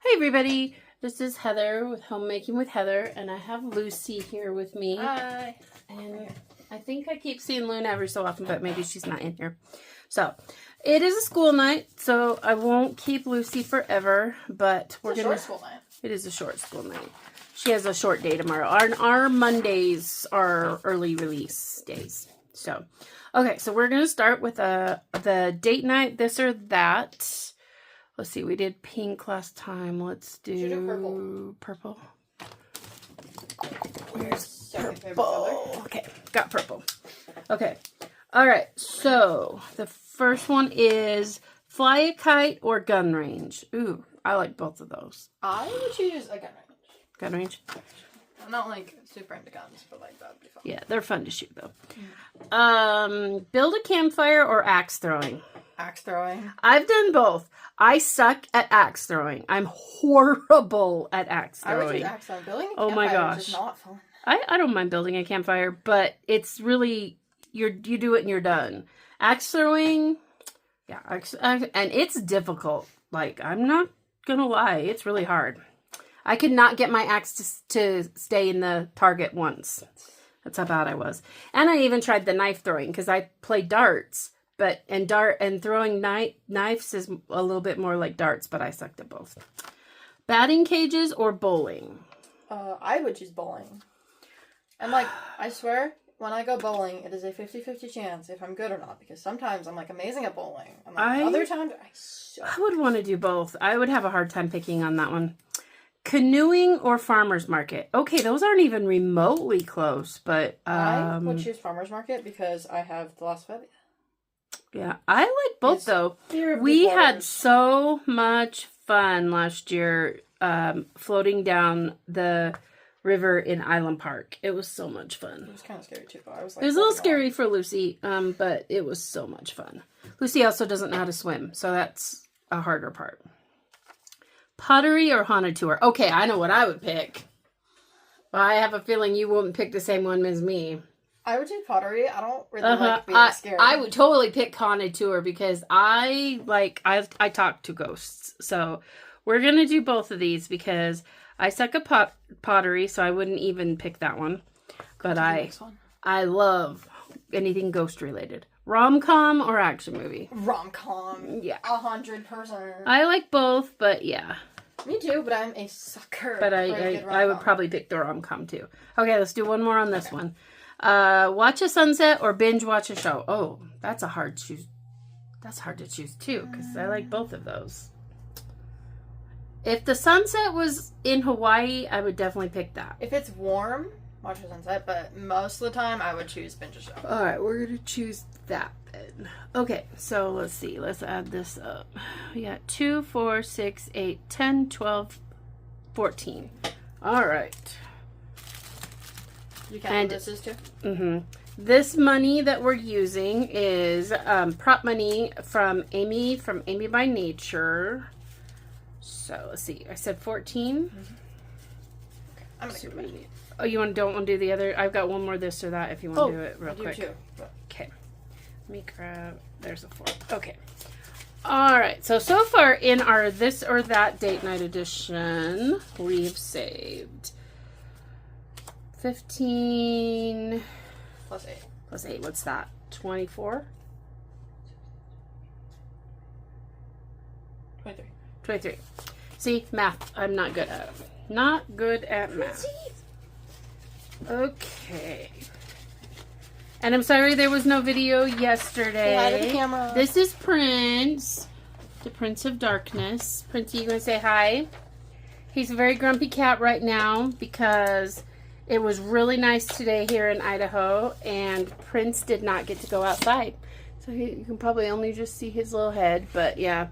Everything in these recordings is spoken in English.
Hey everybody, this is Heather with Homemaking with Heather, and I have Lucy here with me. Hi. And I think I keep seeing Luna every so often, but maybe she's not in here. So, it is a school night, so I won't keep Lucy forever, but we're It's a gonna... short school night. It is a short school night. She has a short day tomorrow. Our Mondays are early release days. So, okay, so we're gonna start with the date night, this or that. Let's see, we did pink last time. Let's do purple. Where's purple? Okay, got purple. Okay, all right. So the first one is fly a kite or gun range. Ooh, I like both of those. I would choose a gun range. Gun range? I'm not like super into guns, but like that would be fun. Yeah, they're fun to shoot though. Build a campfire or axe throwing. Axe throwing. I've done both. I suck at axe throwing. I'm horrible at axe throwing. I would choose axe throwing. Building a Oh my campfire gosh. is not fun. I don't mind building a campfire, but it's really you do it and you're done. Axe throwing, yeah, and it's difficult. Like, I'm not gonna lie, it's really hard. I could not get my axe to stay in the target once. That's how bad I was. And I even tried the knife throwing because I play darts. But throwing knives is a little bit more like darts, but I sucked at both. Batting cages or bowling? I would choose bowling. And like, I swear, when I go bowling, it is a 50-50 chance if I'm good or not. Because sometimes I'm like amazing at bowling. And like, other times I suck. I would want to do both. I would have a hard time picking on that one. Canoeing or farmer's market? Okay, those aren't even remotely close, but I would choose farmer's market because I have thalassophobia. Yeah, I like both though. We had so much fun last year floating down the river in Island Park. It was so much fun. It was kind of scary too. But I was like, it was a little scary for Lucy, but it was so much fun. Lucy also doesn't know how to swim, so that's a harder part. Pottery or haunted tour? Okay, I know what I would pick. Well, I have a feeling you wouldn't pick the same one as me. I would do pottery. I don't really like being scared. I would totally pick haunted tour because I talk to ghosts. So we're gonna do both of these because I suck at pottery, so I wouldn't even pick that one. But I love anything ghost related. Rom-com or action movie? Rom-com. Yeah. 100%. I like both, but yeah. Me too, but I'm a sucker. But I would probably pick the rom-com too. Okay, let's do one more on this one. Watch a sunset or binge watch a show. Oh, that's hard to choose too, because I like both of those. If the sunset was in Hawaii, I would definitely pick that. If it's warm, watch a sunset, but most of the time I would choose binge a show. Alright, we're going to choose that then. Okay, so let's see. Let's add this up. We got 2, 4, 6, 8, 10, 12, 14. Alright. You count this is too? Mm-hmm. This money that we're using is prop money from Amy by Nature. So let's see. I said 14. Mm-hmm. Okay, I'm gonna give it. Oh, don't want to do the other? I've got one more this or that if you want to do it real quick. Too. Okay. Let me grab. There's a 4. Okay. All right. So far in our this or that date night edition, we've saved 15 plus 8. Plus 8. What's that? 24? 23. 23. See, math. I'm not good at it. Not good at math. Okay. And I'm sorry there was no video yesterday. Say hi to the camera. This is Prince. The Prince of Darkness. Princey, you gonna say hi? He's a very grumpy cat right now because it was really nice today here in Idaho, and Prince did not get to go outside. So you can probably only just see his little head, but yeah.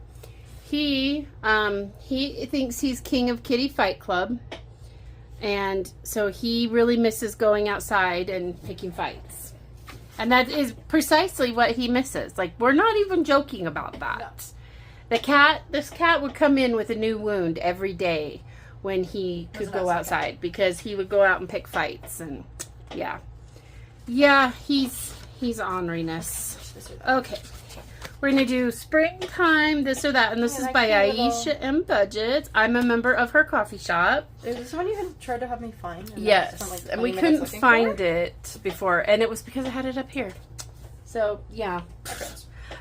He thinks he's king of Kitty Fight Club, and so he really misses going outside and picking fights. And that is precisely what he misses. Like, we're not even joking about that. No. This cat would come in with a new wound every day when he could go outside because he would go out and pick fights, and yeah, he's orneriness. Okay, We're going to do springtime, this or that. And this is by Aisha M. Budgets. I'm a member of her coffee shop. Is someone even tried to have me find? Yes. And we couldn't find it before. And it was because I had it up here. So, yeah.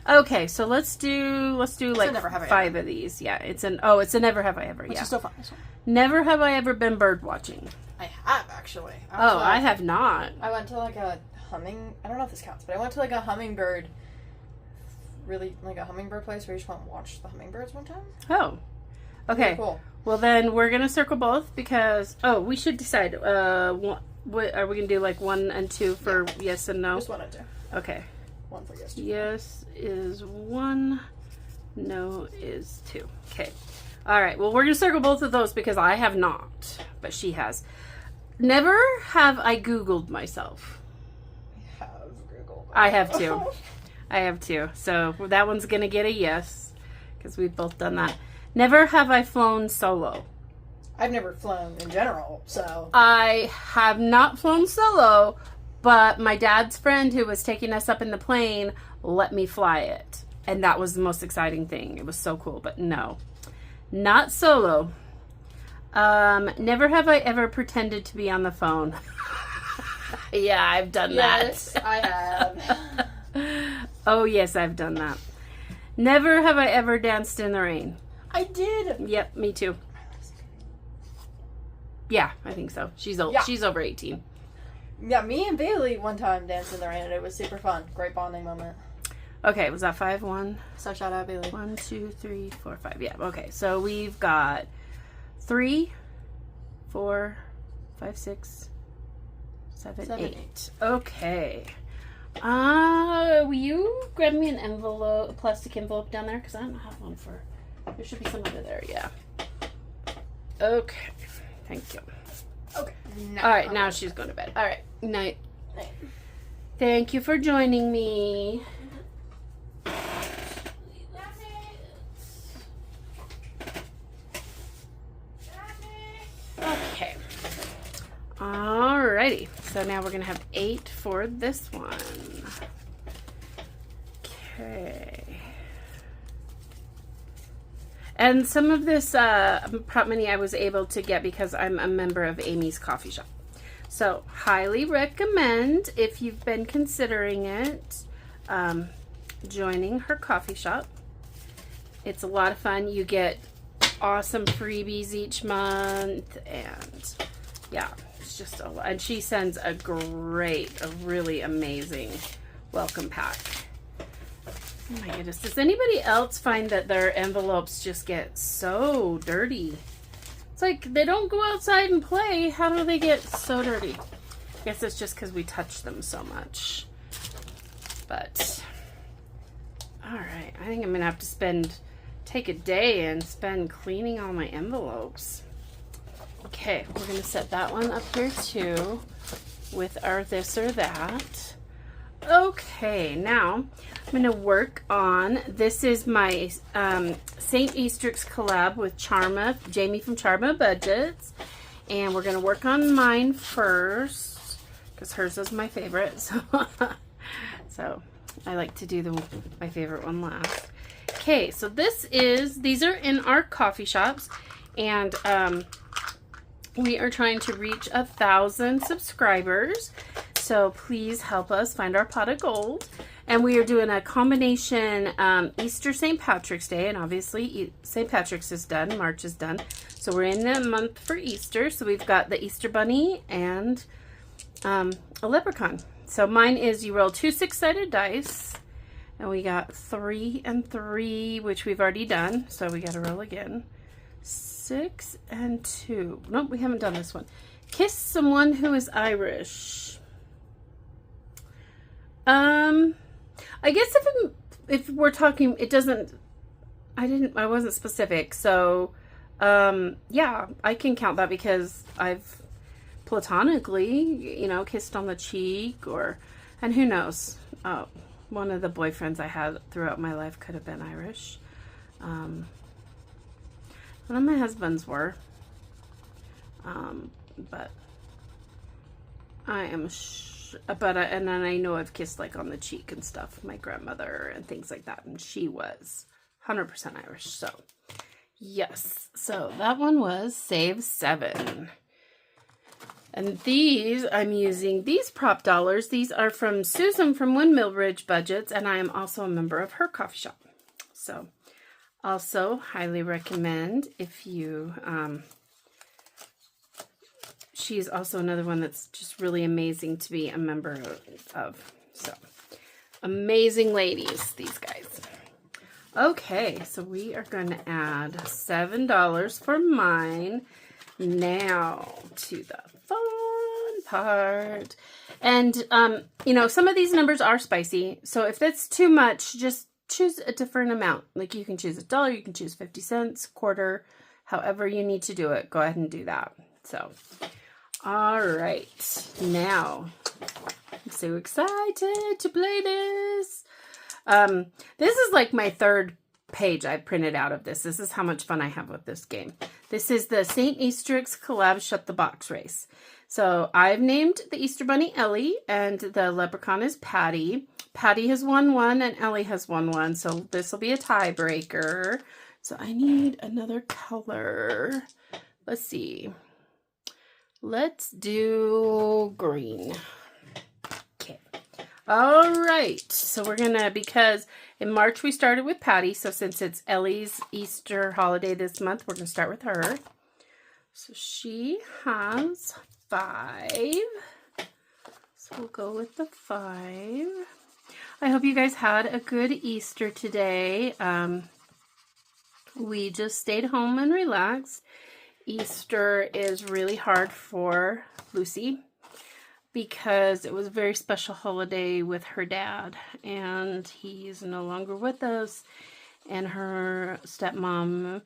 Okay, so let's do like 5 of these. Yeah, it's a Never Have I Ever. Which is still fun. This one. Never have I ever been bird watching. I have actually. I have not. I went to like a I don't know if this counts, but I went to like a hummingbird, really like a hummingbird place where you just went and watched the hummingbirds one time. Oh, okay. Really cool. Well, then we're gonna circle both because we should decide. What are we gonna do? Like 1 and 2 for yes and no. Just 1 and 2. Okay. 1 for yes. Yes is 1. No is 2. Okay. All right. Well, we're gonna circle both of those because I have not, but she has. Never have I Googled myself. I have too. I have too. So that one's going to get a yes because we've both done that. Never have I flown solo. I've never flown in general, so. I have not flown solo, but my dad's friend who was taking us up in the plane let me fly it. And that was the most exciting thing. It was so cool, but no. Not solo. Never have I ever pretended to be on the phone. Yeah, I've done that. Yes, I have. Oh, yes, I've done that. Never have I ever danced in the rain. I did. Yep, me too. Yeah, I think so. She's over 18. Yeah, me and Bailey one time danced in the rain and it was super fun. Great bonding moment. Okay, was that 5? 1? So shout out Bailey. 1, 2, 3, 4, 5. Yeah, okay. So we've got 3, 4, 5, 6, 7, 8. Okay. Will you grab me an envelope, a plastic envelope down there? Because I don't have one for... There should be some under there, yeah. Okay. Thank you. Okay. All right, now she's going to bed. All right. Night. Night. Thank you for joining me. Okay. Alrighty. So now we're going to have 8 for this one. Okay. And some of this prop money I was able to get because I'm a member of Amy's Coffee Shop. So, highly recommend, if you've been considering it, joining her coffee shop. It's a lot of fun. You get awesome freebies each month, and yeah, it's just a lot. And she sends a really amazing welcome pack. Oh my goodness. Does anybody else find that their envelopes just get so dirty? It's like they don't go outside and play. How do they get so dirty? I guess it's just because we touch them so much. But, alright. I think I'm going to have to take a day and spend cleaning all my envelopes. Okay, we're going to set that one up here too with our this or that. Okay, now I'm going to work on, this is my St. Easter's collab with Jamie from Charma Budgets. And we're going to work on mine first, because hers is my favorite. So I like to do my favorite one last. Okay, so these are in our coffee shops. And we are trying to reach 1,000 subscribers. So please help us find our pot of gold. And we are doing a combination Easter St. Patrick's Day. And obviously St. Patrick's is done. March is done. So we're in the month for Easter. So we've got the Easter Bunny and a leprechaun. So mine is you roll 2 6-sided dice. And we got 3 and 3, which we've already done. So we got to roll again. 6 and 2. Nope, we haven't done this one. Kiss someone who is Irish. I guess if we're talking, it doesn't, I wasn't specific. So, yeah, I can count that because I've platonically, kissed on the cheek and who knows, one of the boyfriends I had throughout my life could have been Irish. One of my husbands were, but I am but and then I know I've kissed like on the cheek and stuff, my grandmother and things like that, and she was 100% Irish. So yes, so that one was Save 7. And these, I'm using these prop dollars. These are from Susan from Windmill Ridge Budgets, and I am also a member of her coffee shop. So also highly recommend if you, she's also another one that's just really amazing to be a member of. So amazing ladies, these guys. Okay, so we are going to add $7 for mine. Now to the fun part. And, you know, some of these numbers are spicy. So if that's too much, just choose a different amount. Like you can choose $1, you can choose 50 cents, quarter, however you need to do it. Go ahead and do that. So, all right. Now, I'm so excited to play this. This is like my third page I printed out of this. This is how much fun I have with this game. This is the St. Easterix Collab Shut the Box Race. So I've named the Easter Bunny Ellie, and the leprechaun is Patty. Patty has won one, and Ellie has won one. So this will be a tiebreaker. So I need another color. Let's see. Let's do green. Okay. All right. So we're going to, because in March we started with Patty. So since it's Ellie's Easter holiday this month, we're going to start with her. So she has 5. So we'll go with the 5. I hope you guys had a good Easter today. We just stayed home and relaxed. Easter is really hard for Lucy because it was a very special holiday with her dad, and he's no longer with us, and her stepmom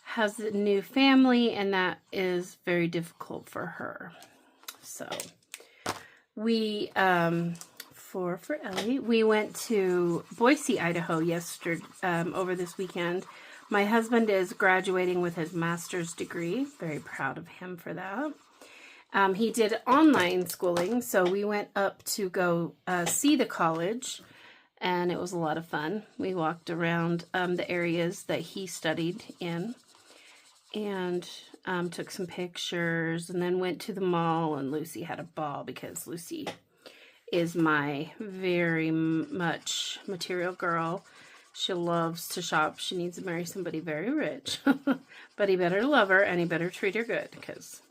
has a new family, and that is very difficult for her. So we for Ellie, we went to Boise, Idaho yesterday, over this weekend. My husband is graduating with his master's degree. Very proud of him for that. He did online schooling, so we went up to go see the college, and it was a lot of fun. We walked around the areas that he studied in, and took some pictures, and then went to the mall, and Lucy had a ball because Lucy is my very much material girl. She loves to shop. She needs to marry somebody very rich. But he better love her, and he better treat her good, because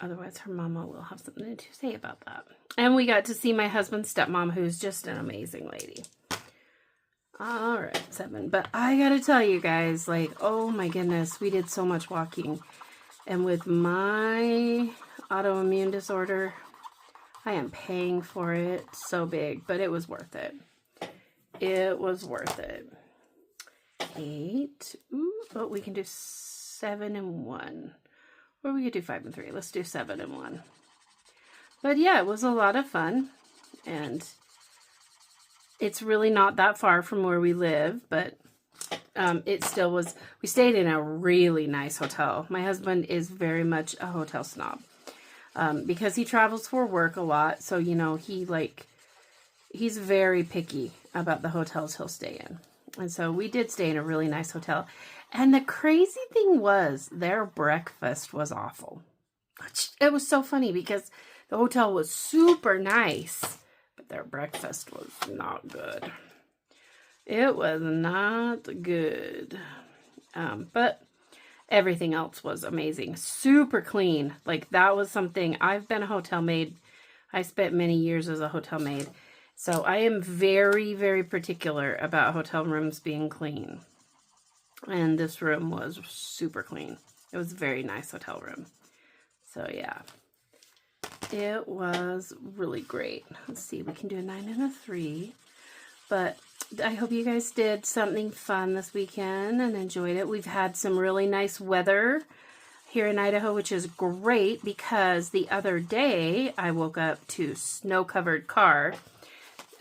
otherwise her mama will have something to say about that. And we got to see my husband's stepmom, who's just an amazing lady. All right, 7. But I got to tell you guys, like, oh my goodness, we did so much walking. And with my autoimmune disorder, I am paying for it so big, but it was worth it. It was worth it. 8. Ooh, oh, we can do 7 and 1. Or we could do 5 and 3. Let's do 7 and 1. But yeah, it was a lot of fun. And it's really not that far from where we live, but it still was. We stayed in a really nice hotel. My husband is very much a hotel snob. Because he travels for work a lot. So, you know, he's very picky about the hotels he'll stay in. And so we did stay in a really nice hotel. And the crazy thing was, their breakfast was awful. It was so funny because the hotel was super nice, but their breakfast was not good. It was not good. But everything else was amazing. Super clean. Like, that was something. I've been a hotel maid. I spent many years as a hotel maid. So I am very, very particular about hotel rooms being clean. And this room was super clean. It was a very nice hotel room. So yeah, it was really great. Let's see, we can do a 9 and a 3. But I hope you guys did something fun this weekend and enjoyed it. We've had some really nice weather here in Idaho, which is great because the other day I woke up to snow-covered car.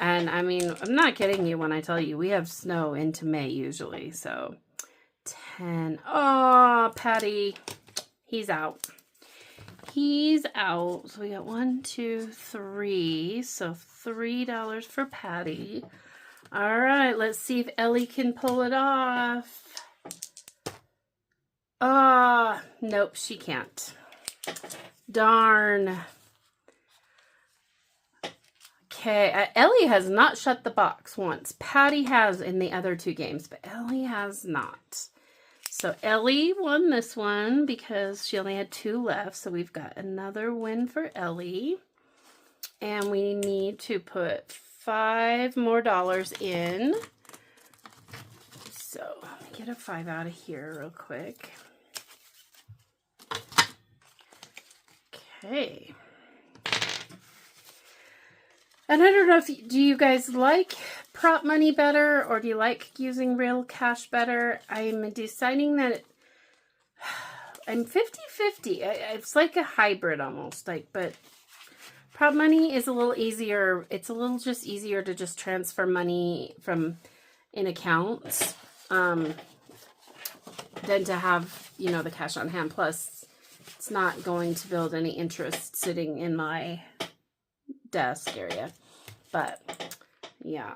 And I mean, I'm not kidding you when I tell you we have snow into May usually. So 10. Oh, Patty. He's out. He's out. So we got 1, 2, 3. So $3 for Patty. All right, let's see if Ellie can pull it off. Nope, she can't. Darn. Okay, Ellie has not shut the box once. Patty has in the other 2 games, but Ellie has not. So Ellie won this one because she only had 2 left. So we've got another win for Ellie. And we need to put $5 more in. So let me get a 5 out of here real quick. Okay. And I don't know do you guys like prop money better or do you like using real cash better? I'm deciding that I'm 50-50. It's like a hybrid almost, but prop money is a little easier. It's a little just easier to just transfer money from in accounts than to have, the cash on hand. Plus, it's not going to build any interest sitting in my desk area. But, yeah.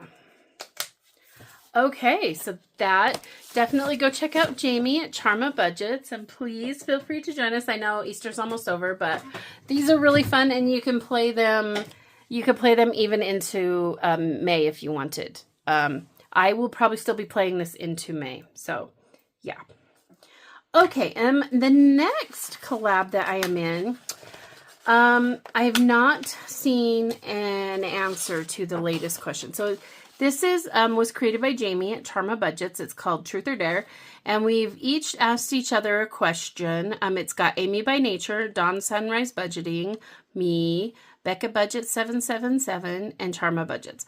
Okay, so that, definitely go check out Jamie at Charma Budgets, and please feel free to join us. I know Easter's almost over, but these are really fun, and you can play them. You could play them even into May if you wanted. I will probably still be playing this into May, so yeah. Okay, the next collab that I am in, I have not seen an answer to the latest question. So this was created by Jamie at Charma Budgets. It's called Truth or Dare. And we've each asked each other a question. It's got Amy by Nature, Dawn Sunrise Budgeting, me, Becca Budget 777, and Charma Budgets.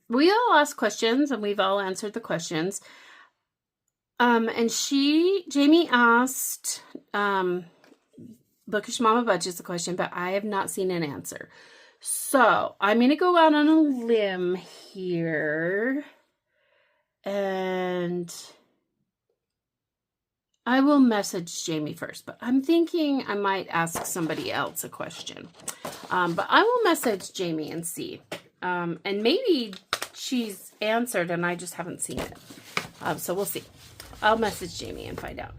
We all asked questions and we've all answered the questions. And Jamie asked Bookish Mama Budgets a question, but I have not seen an answer. So I'm going to go out on a limb here, and I will message Jamie first, but I'm thinking I might ask somebody else a question. But I will message Jamie and see. And maybe she's answered and I just haven't seen it. So we'll see. I'll message Jamie and find out.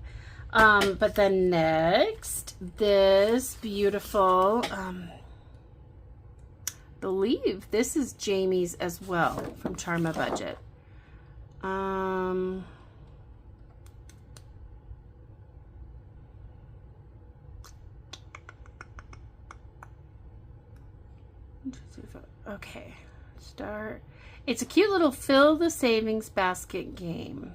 But then next, this beautiful, believe this is Jamie's as well from Charma Budget. 1, 2, 3, 4. Okay, start. It's a cute little fill the savings basket game.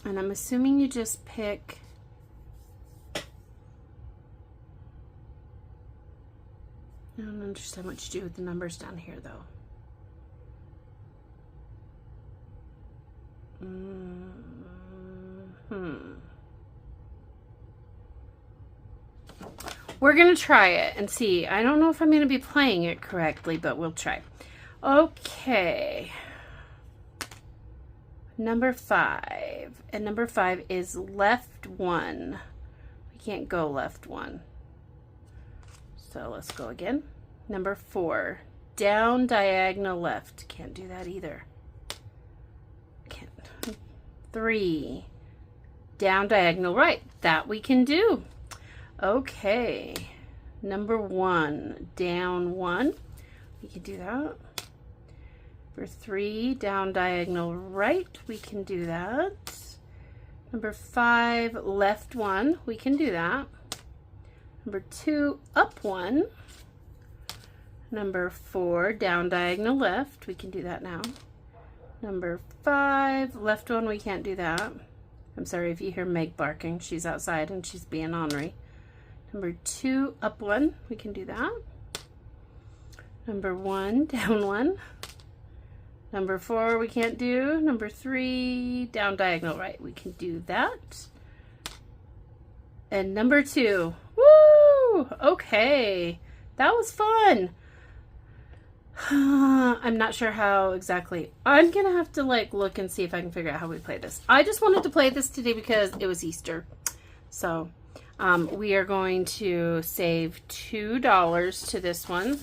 And I'm assuming you just pick I don't understand what you do with the numbers down here, though. We're going to try it and see. I don't know if I'm going to be playing it correctly, but we'll try. Okay. Number 5. And number 5 is left 1. We can't go left 1. So let's go again. Number 4, down diagonal left. Can't do that either. Can't. 3, down diagonal right. That we can do. Okay. Number 1, down 1. We can do that. Number 3, down diagonal right. We can do that. Number 5, left 1. We can do that. Number 2, up 1. Number 4, down diagonal left. We can do that now. Number 5, left 1. We can't do that. I'm sorry if you hear Meg barking. She's outside and she's being ornery. Number 2, up 1. We can do that. Number 1, down 1. Number 4, we can't do. Number 3, down diagonal right. We can do that. And number 2. Woo! Okay. That was fun. I'm not sure how exactly. I'm gonna have to like look and see if I can figure out how we play this. I just wanted to play this today because it was Easter. So we are going to save $2 to this one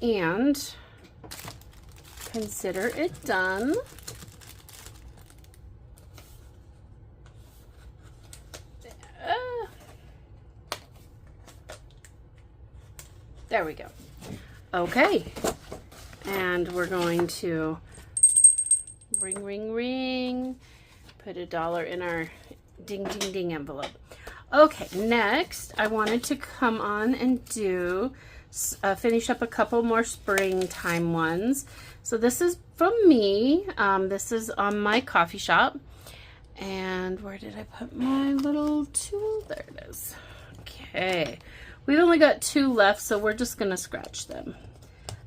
and consider it done. There we go. Okay. And we're going to ring, ring, ring. Put $1 in our ding, ding, ding envelope. Okay, next I wanted to come on and do, finish up a couple more springtime ones. So this is from me. This is on my coffee shop. And where did I put my little tool? There it is. Okay. We've only got 2 left, so we're just going to scratch them.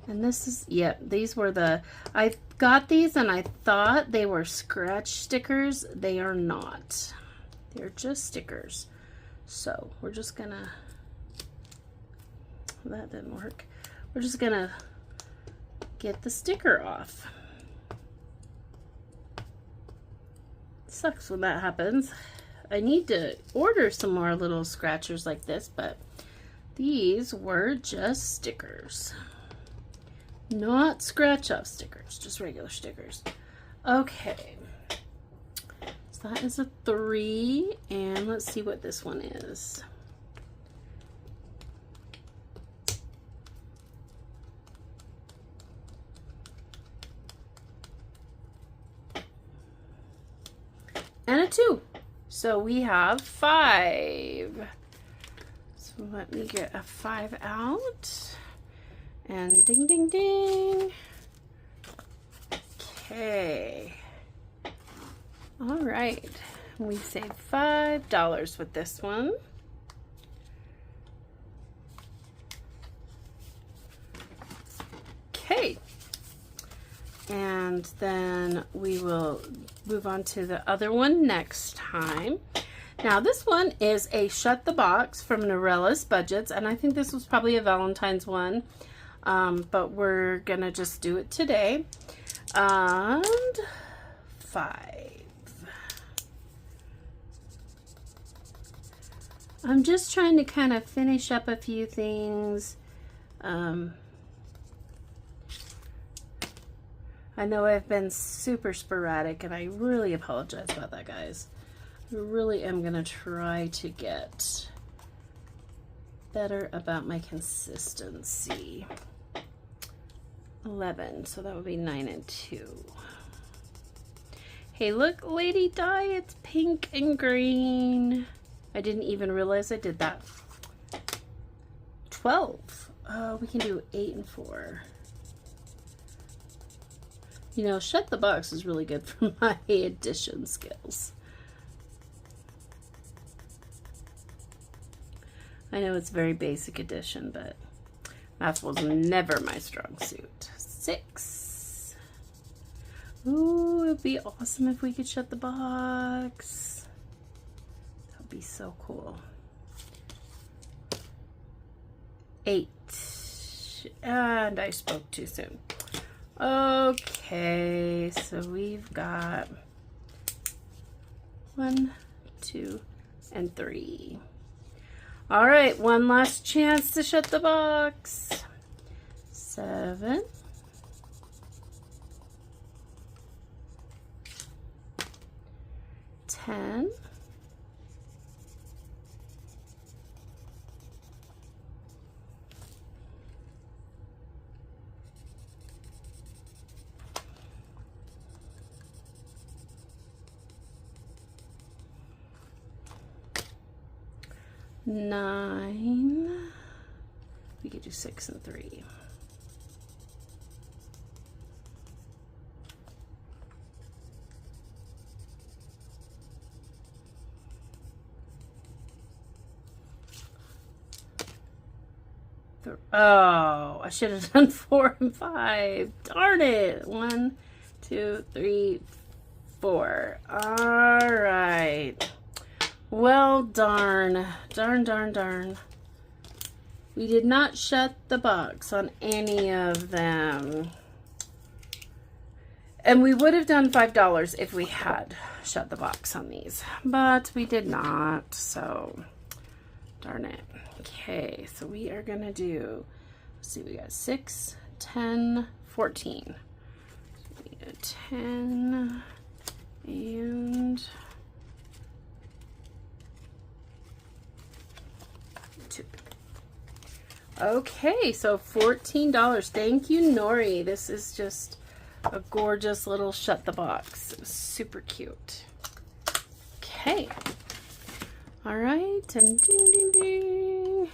And this is, yep, these were the, I got these and I thought they were scratch stickers. They are not. They're just stickers. So we're just going to, that didn't work. We're just going to get the sticker off. Sucks when that happens. I need to order some more little scratchers like this, but these were just stickers. Not scratch off stickers, just regular stickers. Okay. So that is a 3, and let's see what this one is. And a 2. So we have 5. So let me get a 5 out. And ding, ding, ding. Okay. All right. We saved $5 with this one. Okay. And then we will move on to the other one next time. Now this one is a Shut the Box from Norella's Budgets, and I think this was probably a Valentine's one, but we're gonna just do it today. And 5. I'm just trying to kind of finish up a few things. I know I've been super sporadic, and I really apologize about that, guys. I really am going to try to get better about my consistency. 11, so that would be 9 and 2. Hey, look, Lady Di, it's pink and green. I didn't even realize I did that. 12. We can do 8 and 4. You know, Shut the Box is really good for my addition skills. I know it's very basic addition, but math was never my strong suit. 6. Ooh, it would be awesome if we could shut the box. That would be so cool. 8. And I spoke too soon. Okay, so we've got 1, 2, and 3. All right, one last chance to shut the box. 7. 10. 9. We could do 6 and 3. Oh, I should have done 4 and 5. Darn it. 1, 2, 3, 4. All right. Well, darn. Darn, darn, darn. We did not shut the box on any of them. And we would have done $5 if we had shut the box on these, but we did not, so darn it. Okay, so we are gonna do, let's see, we got 6, 10, 14. So we got 10 and 2. Okay, so $14. Thank you, Nori. This is just a gorgeous little shut the box. It was super cute. Okay. All right, and ding, ding, ding.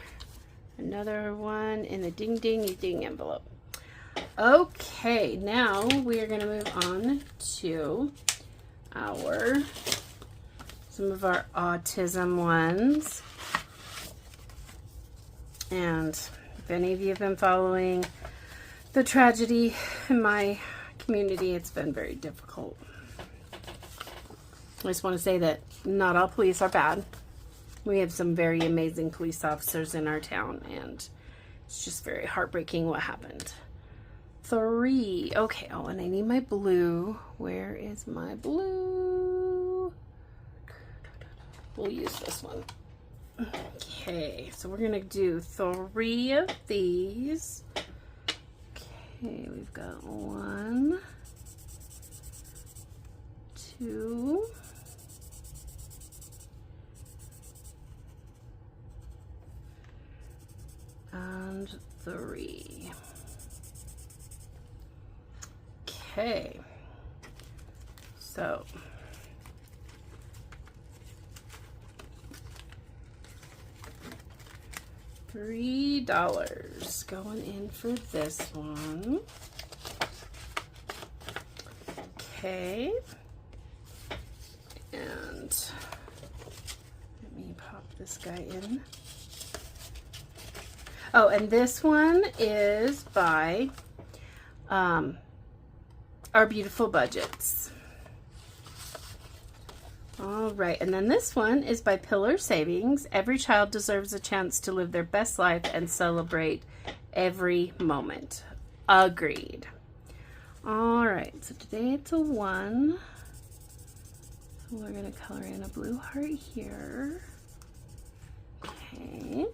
Another one in the ding, ding, ding envelope. Okay, now we are going to move on to some of our autism ones. And if any of you have been following the tragedy in my community, it's been very difficult. I just want to say that not all police are bad. We have some very amazing police officers in our town, and it's just very heartbreaking what happened. 3. Okay, oh, and I need my blue. Where is my blue? We'll use this one. Okay, so we're gonna do 3 of these. Okay, we've got 1, 2, and 3. Okay, so $3 going in for this one. Okay, and let me pop this guy in. Oh, and this one is by Our Beautiful Budgets. All right, and then this one is by Pillar Savings. Every child deserves a chance to live their best life and celebrate every moment. Agreed. All right, so today it's a 1. So we're going to color in a blue heart here. Okay.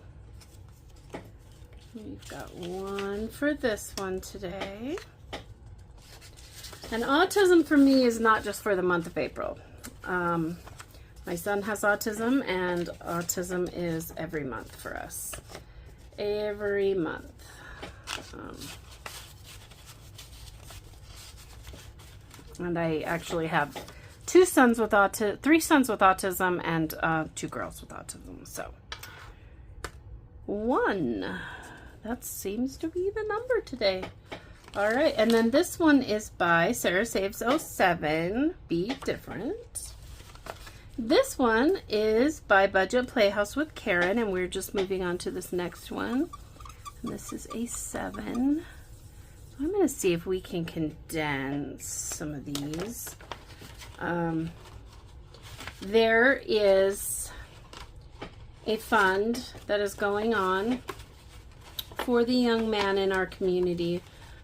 We've got 1 for this one today. And autism for me is not just for the month of April. My son has autism, and autism is every month for us. Every month. And I actually have 3 sons with autism and 2 girls with autism. So 1. That seems to be the number today. All right, and then this one is by Sarah Saves 07. Be Different. This one is by Budget Playhouse with Karen, and we're just moving on to this next one. And this is a 7. I'm going to see if we can condense some of these. There is a fund that is going on for the young man in our community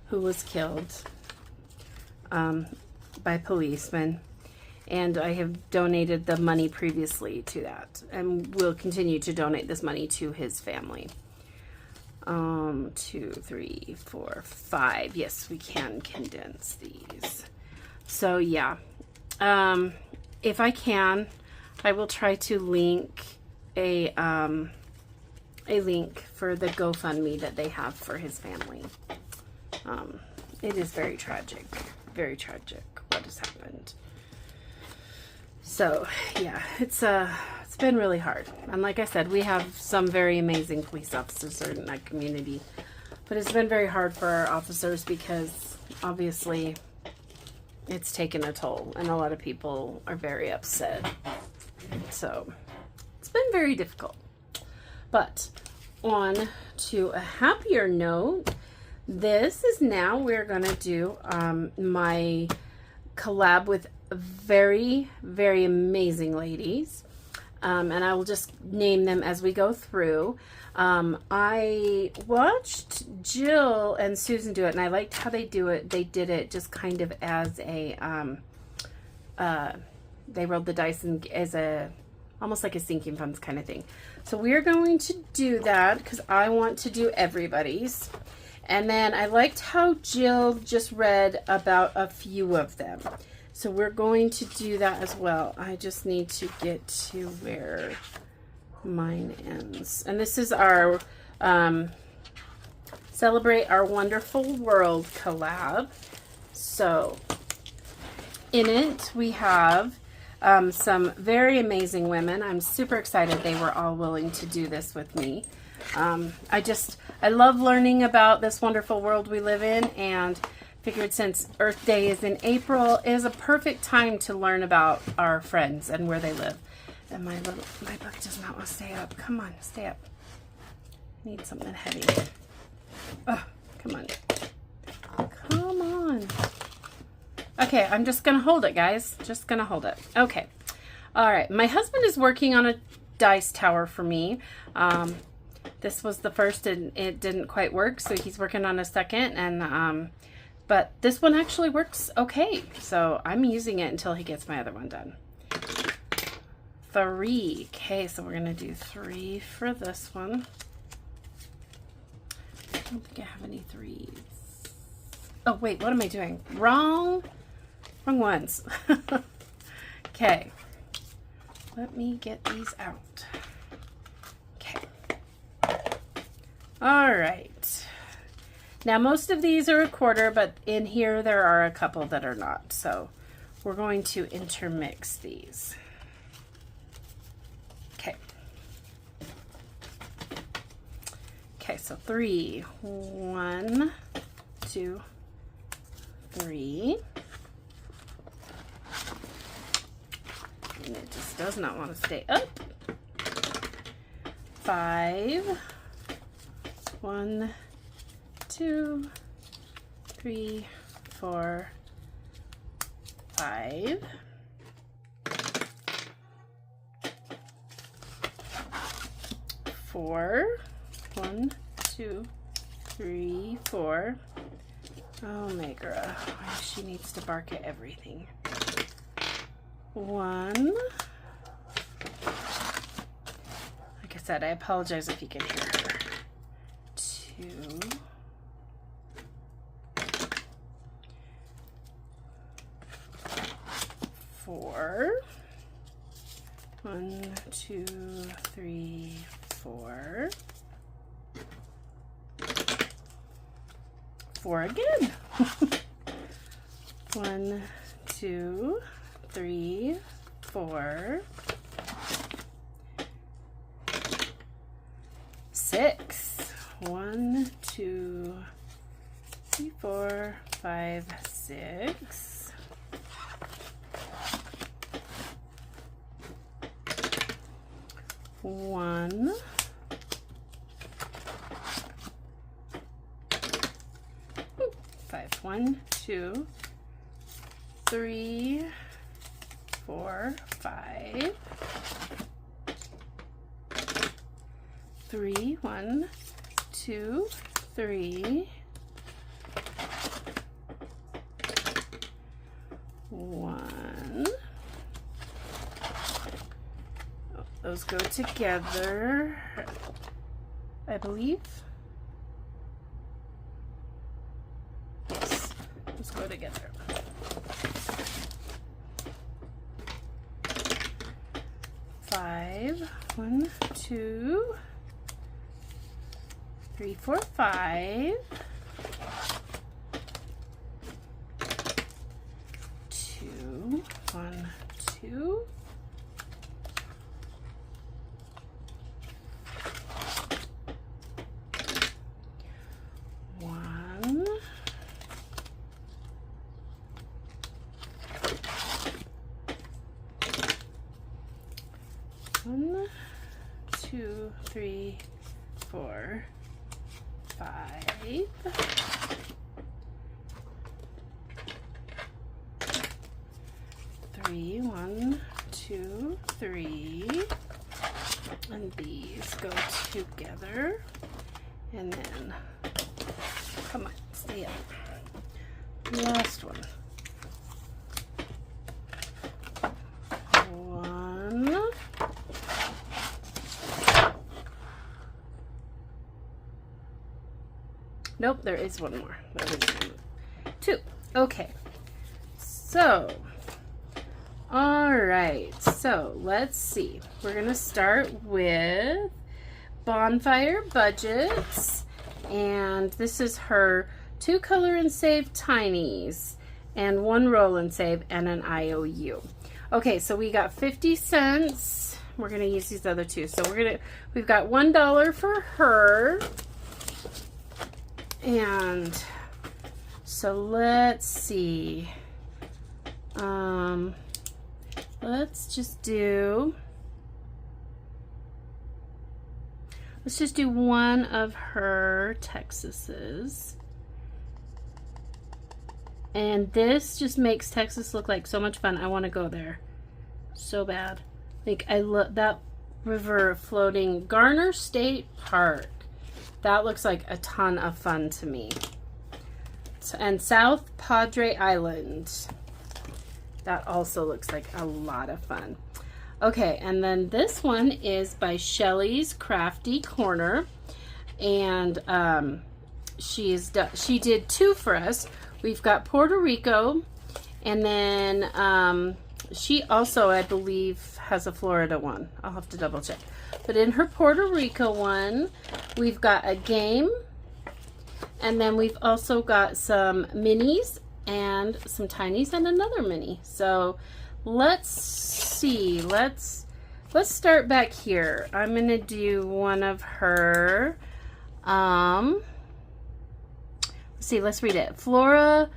who was killed by policemen, and I have donated the money previously to that, and will continue to donate this money to his family. 2, 3, 4, 5. Yes, we can condense these. So yeah, if I can, I will try to link a link for the GoFundMe that they have for his family. It is very tragic what has happened. So yeah, it's been really hard. And like I said, we have some very amazing police officers in that community, but it's been very hard for our officers because obviously it's taken a toll, and a lot of people are very upset. So it's been very difficult. But on to a happier note, this is now we're gonna do my collab with very, very amazing ladies. And I will just name them as we go through. I watched Jill and Susan do it, and I liked how they do it. They did it just kind of as a, they rolled the dice and as a, almost like a sinking funds kind of thing. So we're going to do that because I want to do everybody's. And then I liked how Jill just read about a few of them. So we're going to do that as well. I just need to get to where mine ends. And this is our Celebrate Our Wonderful World collab. So in it we have some very amazing women. I'm super excited they were all willing to do this with me. I love learning about this wonderful world we live in, and figured since Earth Day is in April, is a perfect time to learn about our friends and where they live. And my book does not want to stay up. Come on, stay up. I need something heavy. Oh, come on. Come on. Okay, I'm just going to hold it, guys. Just going to hold it. Okay. All right. My husband is working on a dice tower for me. This was the first and it didn't quite work, so he's working on a second. And but this one actually works okay. So I'm using it until he gets my other one done. 3. Okay, so we're going to do 3 for this one. I don't think I have any 3s. Oh, wait, what am I doing? Wrong ones. Okay. Let me get these out. Okay. All right. Now, most of these are a quarter, but in here there are a couple that are not. So we're going to intermix these. Okay. Okay, so 3. 1, 2, 3. And it just does not want to stay up. 5. 1, 2, 3, 4, 5. 4. 1, 2, 3, 4. Oh, Megra, she needs to bark at everything. 1. Like I said, I apologize if you can hear her. 2. 4. 1, 2, 3, 4. 4 again. 1, 2, 3, 4. 6. 1, 2, 3, 4, 5, 6. 1. 5. 1, 2, 3, 4, 5. 3. 1, 2, 3. 1. Oh, those go together, I believe. Yes, those go together. 5. 1, 2, 3, 4, 5. 2. 1, 2. 1. 1, 2, 3, 4, 5. 3. 1, 2, 3. together. And then, come on, stay up. Last one. One. Nope, there is one more. There is one. Two. Okay. So, all right. So, let's see. We're going to start with Bonfire Budgets. And this is her 2 Color and Save Tinies and 1 Roll and Save and an IOU. Okay, so we got 50 cents. We're going to use these other two. So we've got $1 for her. And so let's see. Let's just do one of her Texases. And this just makes Texas look like so much fun. I want to go there so bad. Like, I love that river floating. Garner State Park. That looks like a ton of fun to me. And South Padre Island. That also looks like a lot of fun. Okay, and then this one is by Shelly's Crafty Corner. And she did 2 for us. We've got Puerto Rico, and then she also, I believe, has a Florida one. I'll have to double check. But in her Puerto Rico one, we've got a game, and then we've also got some minis and some tinies and another mini. So let's see. Let's start back here. I'm gonna do one of her. See, let's read it. Flor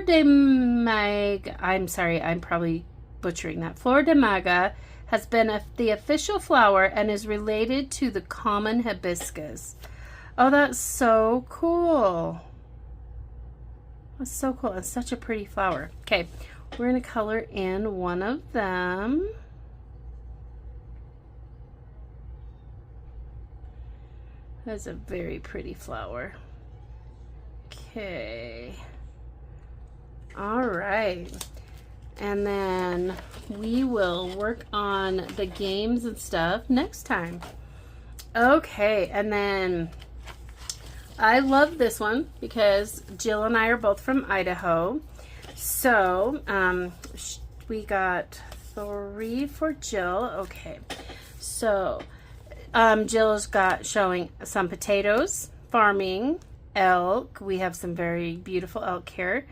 de Maga, I'm sorry, I'm probably butchering that. Flor de Maga has been the official flower and is related to the common hibiscus. Oh, that's so cool. That's so cool. It's such a pretty flower. Okay, we're going to color in one of them. That's a very pretty flower. Okay. All right. And then we will work on the games and stuff next time. Okay. And then I love this one because Jill and I are both from Idaho. So we got 3 for Jill. Okay. So Jill's got showing some potatoes, farming, elk. We have some very beautiful elk here.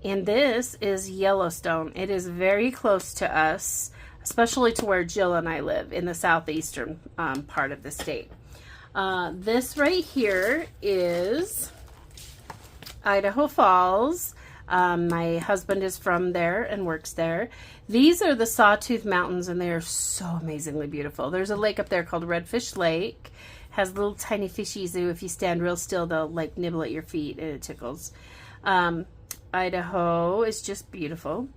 And this is Yellowstone. It is very close to us, especially to where Jill and I live in the southeastern part of the state. This right here is Idaho Falls. My husband is from there and works there. These are the Sawtooth Mountains, and they are so amazingly beautiful. There's a lake up there called Redfish Lake. Has little tiny fishies who, if you stand real still, they'll like nibble at your feet, and it tickles. Idaho is just beautiful.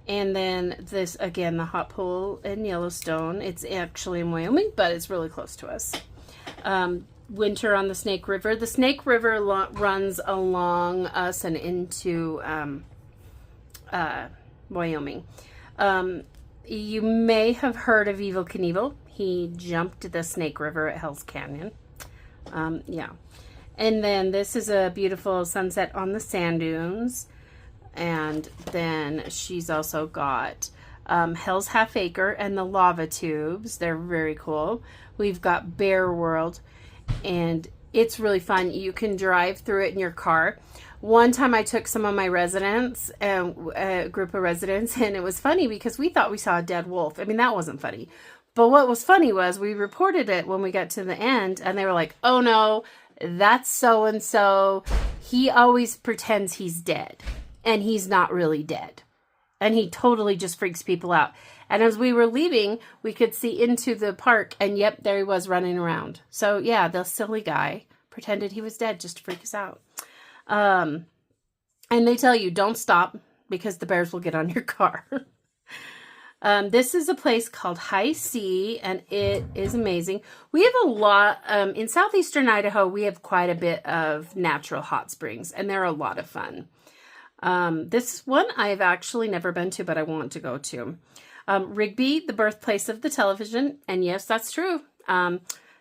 And then this, again, the hot pool in Yellowstone. It's actually in Wyoming, but it's really close to us. Winter on the Snake River. The Snake River runs along us and into Wyoming. You may have heard of Evel Knievel. He jumped the Snake River at Hell's Canyon. Yeah. And then this is a beautiful sunset on the sand dunes. And then she's also got Hell's Half Acre and the lava tubes. They're very cool. We've got Bear World, and it's really fun. You can drive through it in your car. One time I took some of my residents, a group of residents, and it was funny because we thought we saw a dead wolf. I mean, that wasn't funny. But what was funny was we reported it when we got to the end, and they were like, oh no, that's so-and-so. He always pretends he's dead, and he's not really dead. And he totally just freaks people out. And as we were leaving, we could see into the park, and yep, there he was running around. So yeah, the silly guy pretended he was dead just to freak us out. And they tell you, don't stop, because the bears will get on your car. This is a place called High C, and it is amazing. We have a lot, in southeastern Idaho, we have quite a bit of natural hot springs, and they're a lot of fun. This one I've actually never been to, but I want to go to. Rigby, the birthplace of the television, and yes, that's true.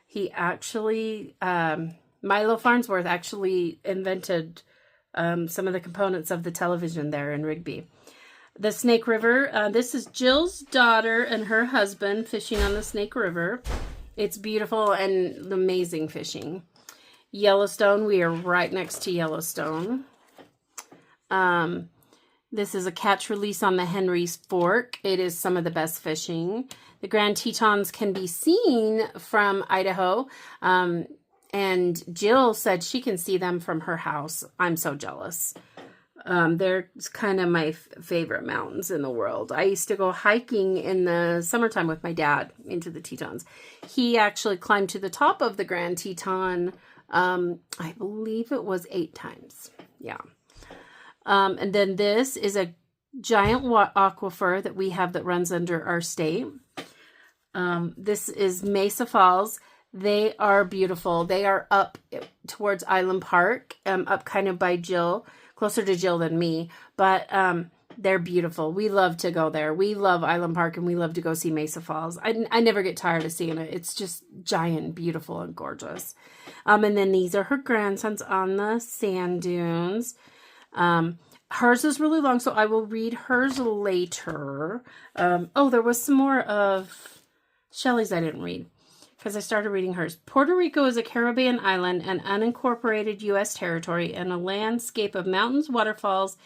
He actually, Milo Farnsworth actually invented some of the components of the television there in Rigby. The Snake River, this is Jill's daughter and her husband fishing on the Snake River. It's beautiful and amazing fishing. Yellowstone, we are right next to Yellowstone. This is a catch release on the Henry's Fork. It is some of the best fishing. The Grand Tetons can be seen from Idaho. And Jill said she can see them from her house. I'm so jealous. They're kind of my favorite mountains in the world. I used to go hiking in the summertime with my dad into the Tetons. He actually climbed to the top of the Grand Teton, I believe it was 8 times. Yeah. And then this is a giant aquifer that we have that runs under our state. This is Mesa Falls. They are beautiful. They are up towards Island Park, up kind of by Jill, closer to Jill than me, but they're beautiful. We love to go there. We love Island Park, and we love to go see Mesa Falls. I never get tired of seeing it. It's just giant, beautiful, and gorgeous. And then these are her grandsons on the sand dunes. Hers is really long, so I will read hers later. Oh, there was some more of Shelley's I didn't read, because I started reading hers. Puerto Rico is a Caribbean island and unincorporated U.S. territory and a landscape of mountains, waterfalls,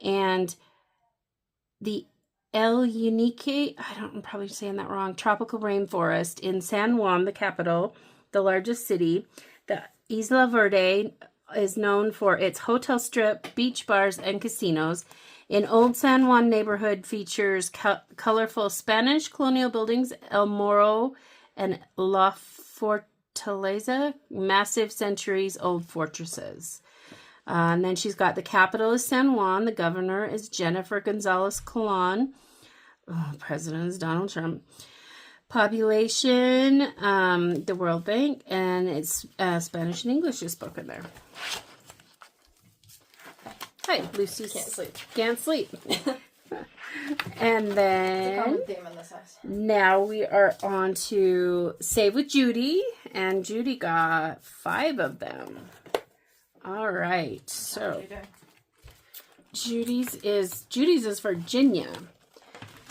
and the El Unique, I'm probably saying that wrong, tropical rainforest in San Juan, the capital, the largest city. The Isla Verde is known for its hotel strip, beach bars, and casinos. In Old San Juan neighborhood features colorful Spanish colonial buildings, El Morro, and La Fortaleza, massive centuries-old fortresses. And then she's got the capital is San Juan. The governor is Jennifer Gonzalez Colon. Oh, president is Donald Trump. Population, the World Bank, and it's Spanish and English is spoken there. Hi, Lucy. Can't sleep. And then now we are on to Save with Judy, and Judy got 5 of them. All right, so Judy's is Virginia.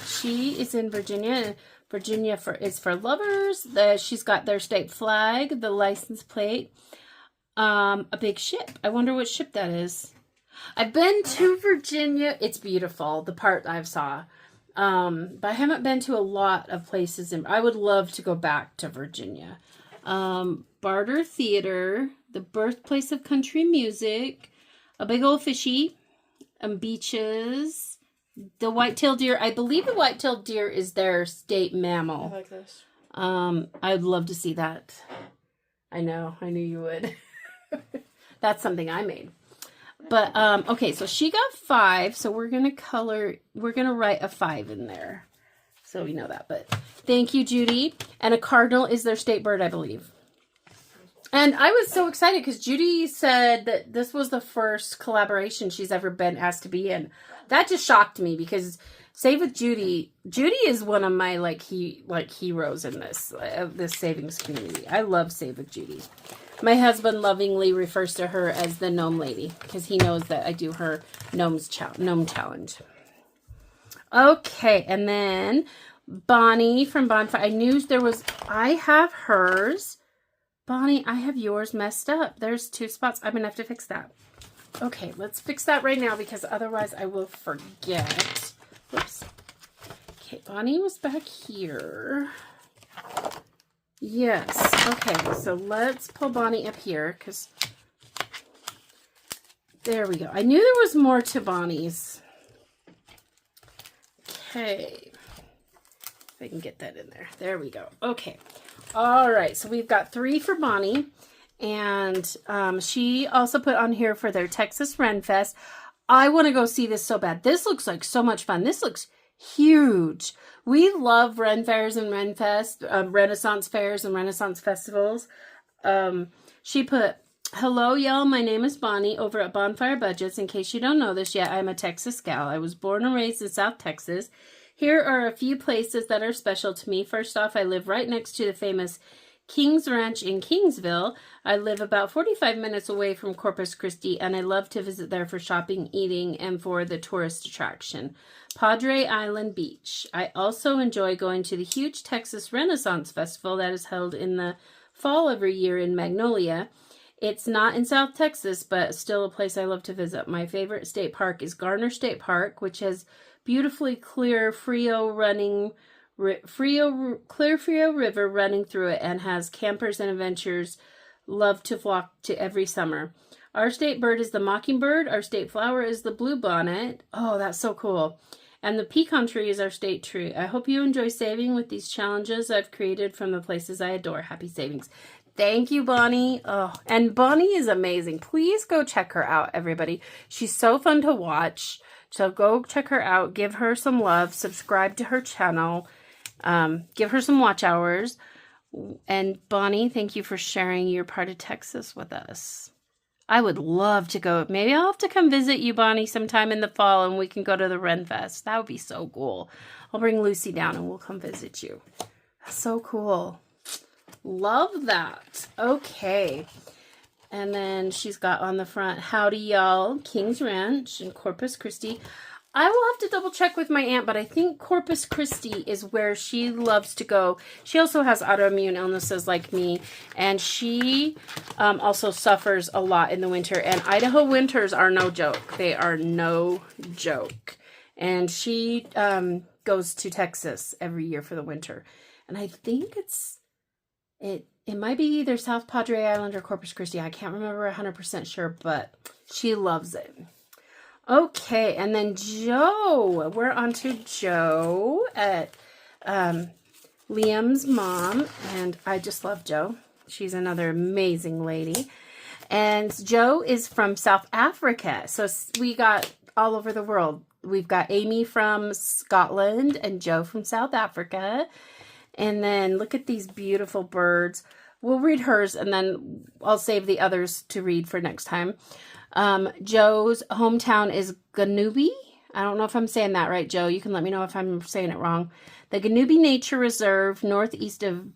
She is in Virginia. Virginia is for lovers. She's got their state flag, the license plate, a big ship. I wonder what ship that is. I've been to Virginia. It's beautiful, the part I've saw. But I haven't been to a lot of places. I would love to go back to Virginia. Barter Theater, the birthplace of country music, a big old fishy, beaches, the white-tailed deer. I believe the white-tailed deer is their state mammal. I like this. I'd love to see that. I know. I knew you would. That's something I made. But, okay, so she got 5, so we're going to write a 5 in there. So we know that, but thank you, Judy. And a cardinal is their state bird, I believe. And I was so excited because Judy said that this was the first collaboration she's ever been asked to be in. That just shocked me because Save with Judy. Judy is one of my heroes in this savings community. I love Save with Judy. My husband lovingly refers to her as the gnome lady because he knows that I do her gnome challenge. Okay, and then Bonnie from Bonfire. I have hers. Bonnie, I have yours messed up. There's 2 spots. I'm going to have to fix that. Okay, let's fix that right now because otherwise I will forget. Whoops. Okay, Bonnie was back here. Yes. Okay, so let's pull Bonnie up here because there we go. I knew there was more to Bonnie's. Okay. If I can get that in there. There we go. Okay. All right. So we've got 3 for Bonnie. And she also put on here for their Texas Ren Fest. I want to go see this so bad. This looks like so much fun. This looks huge. We love Ren fairs and Ren Fest, Renaissance fairs and Renaissance festivals. She put, hello, y'all. My name is Bonnie over at Bonfire Budgets. In case you don't know this yet, I'm a Texas gal. I was born and raised in South Texas. Here are a few places that are special to me. First off, I live right next to the famous King's Ranch in Kingsville. I live about 45 minutes away from Corpus Christi, and I love to visit there for shopping, eating, and for the tourist attraction, Padre Island Beach. I also enjoy going to the huge Texas Renaissance Festival that is held in the fall every year in Magnolia. It's not in South Texas, but still a place I love to visit. My favorite state park is Garner State Park, which has beautifully clear Frio River running through it and has campers and adventurers love to flock to every summer. Our state bird is the mockingbird. Our state flower is the bluebonnet. Oh, that's so cool. And the pecan tree is our state tree. I hope you enjoy saving with these challenges I've created from the places I adore. Happy savings. Thank you, Bonnie. Oh, and Bonnie is amazing. Please go check her out, everybody. She's so fun to watch. So go check her out. Give her some love. Subscribe to her channel. Give her some watch hours. And Bonnie, thank you for sharing your part of Texas with us. I would love to go. Maybe I'll have to come visit you, Bonnie, sometime in the fall, and we can go to the Ren Fest. That would be so cool. I'll bring Lucy down and we'll come visit you. That's so cool. Love that. Okay. And then she's got on the front, howdy y'all, King's Ranch in Corpus Christi. I will have to double check with my aunt, but I think Corpus Christi is where she loves to go. She also has autoimmune illnesses like me, and she also suffers a lot in the winter. And Idaho winters are no joke. They are no joke. And she goes to Texas every year for the winter. And I think it might be either South Padre Island or Corpus Christi. I can't remember 100% sure, but she loves it. Okay, and then Joe. We're on to Joe at Liam's mom, and I just love Joe. She's another amazing lady. And Joe is from South Africa, so we got all over the world. We've got Amy from Scotland and Joe from South Africa. And then look at these beautiful birds. We'll read hers, and then I'll save the others to read for next time. Joe's hometown is Ganubi. I don't know if I'm saying that right, Joe. You can let me know if I'm saying it wrong. The Ganubi Nature Reserve, northeast of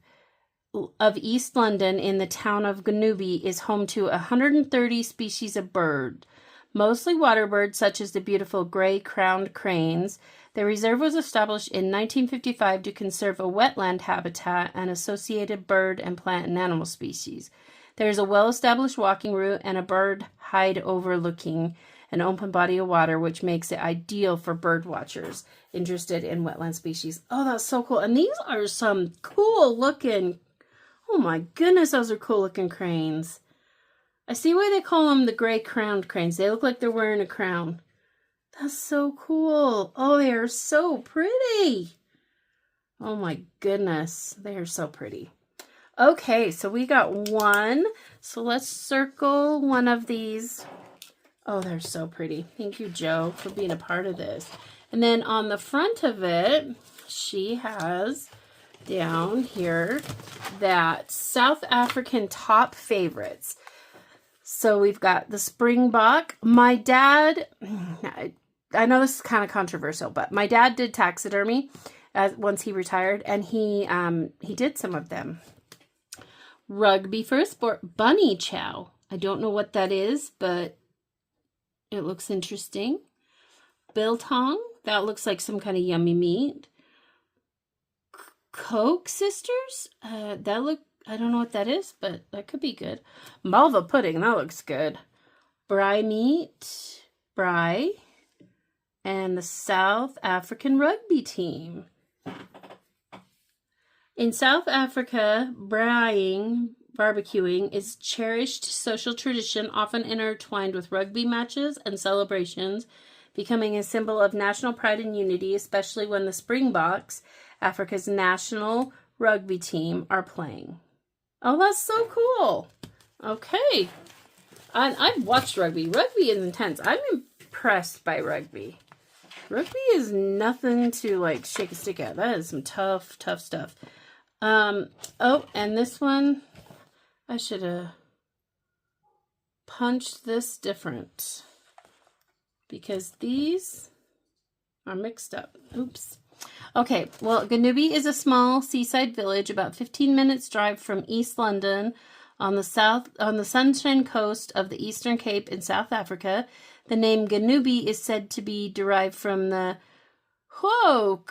East London in the town of Ganubi, is home to 130 species of bird, mostly water birds such as the beautiful gray-crowned cranes. The reserve was established in 1955 to conserve a wetland habitat and associated bird and plant and animal species. There is a well-established walking route and a bird hide overlooking an open body of water, which makes it ideal for bird watchers interested in wetland species. Oh, that's so cool. And these are some cool looking, oh my goodness, those are cool looking cranes. I see why they call them the gray crowned cranes. They look like they're wearing a crown. That's so cool. Oh, they are so pretty. Oh my goodness. They are so pretty. Okay, so we got one. So let's circle one of these. Oh, they're so pretty. Thank you, Joe, for being a part of this. And then on the front of it, she has down here that South African top favorites. So we've got the Springbok. My dad, I know this is kind of controversial, but my dad did taxidermy once he retired, and he did some of them. Rugby for a sport. Bunny chow. I don't know what that is, but it looks interesting. Biltong. That looks like some kind of yummy meat. Coke sisters. I don't know what that is, but that could be good. Malva pudding. That looks good. Braai meat. Braai. And the South African rugby team. In South Africa, barbecuing is cherished social tradition, often intertwined with rugby matches and celebrations, becoming a symbol of national pride and unity, especially when the Springboks, Africa's national rugby team, are playing. Oh, that's so cool. Okay. And I've watched rugby. Rugby is intense. I'm impressed by rugby. Rugby is nothing to like shake a stick at. That is some tough stuff. Oh, and this one, I should have punched this different because these are mixed up. Oops. Okay, well, Ganubi is a small seaside village about 15 minutes drive from East London on the Sunshine Coast of the Eastern Cape in South Africa. The name Ganubi is said to be derived from the Ho'oko'en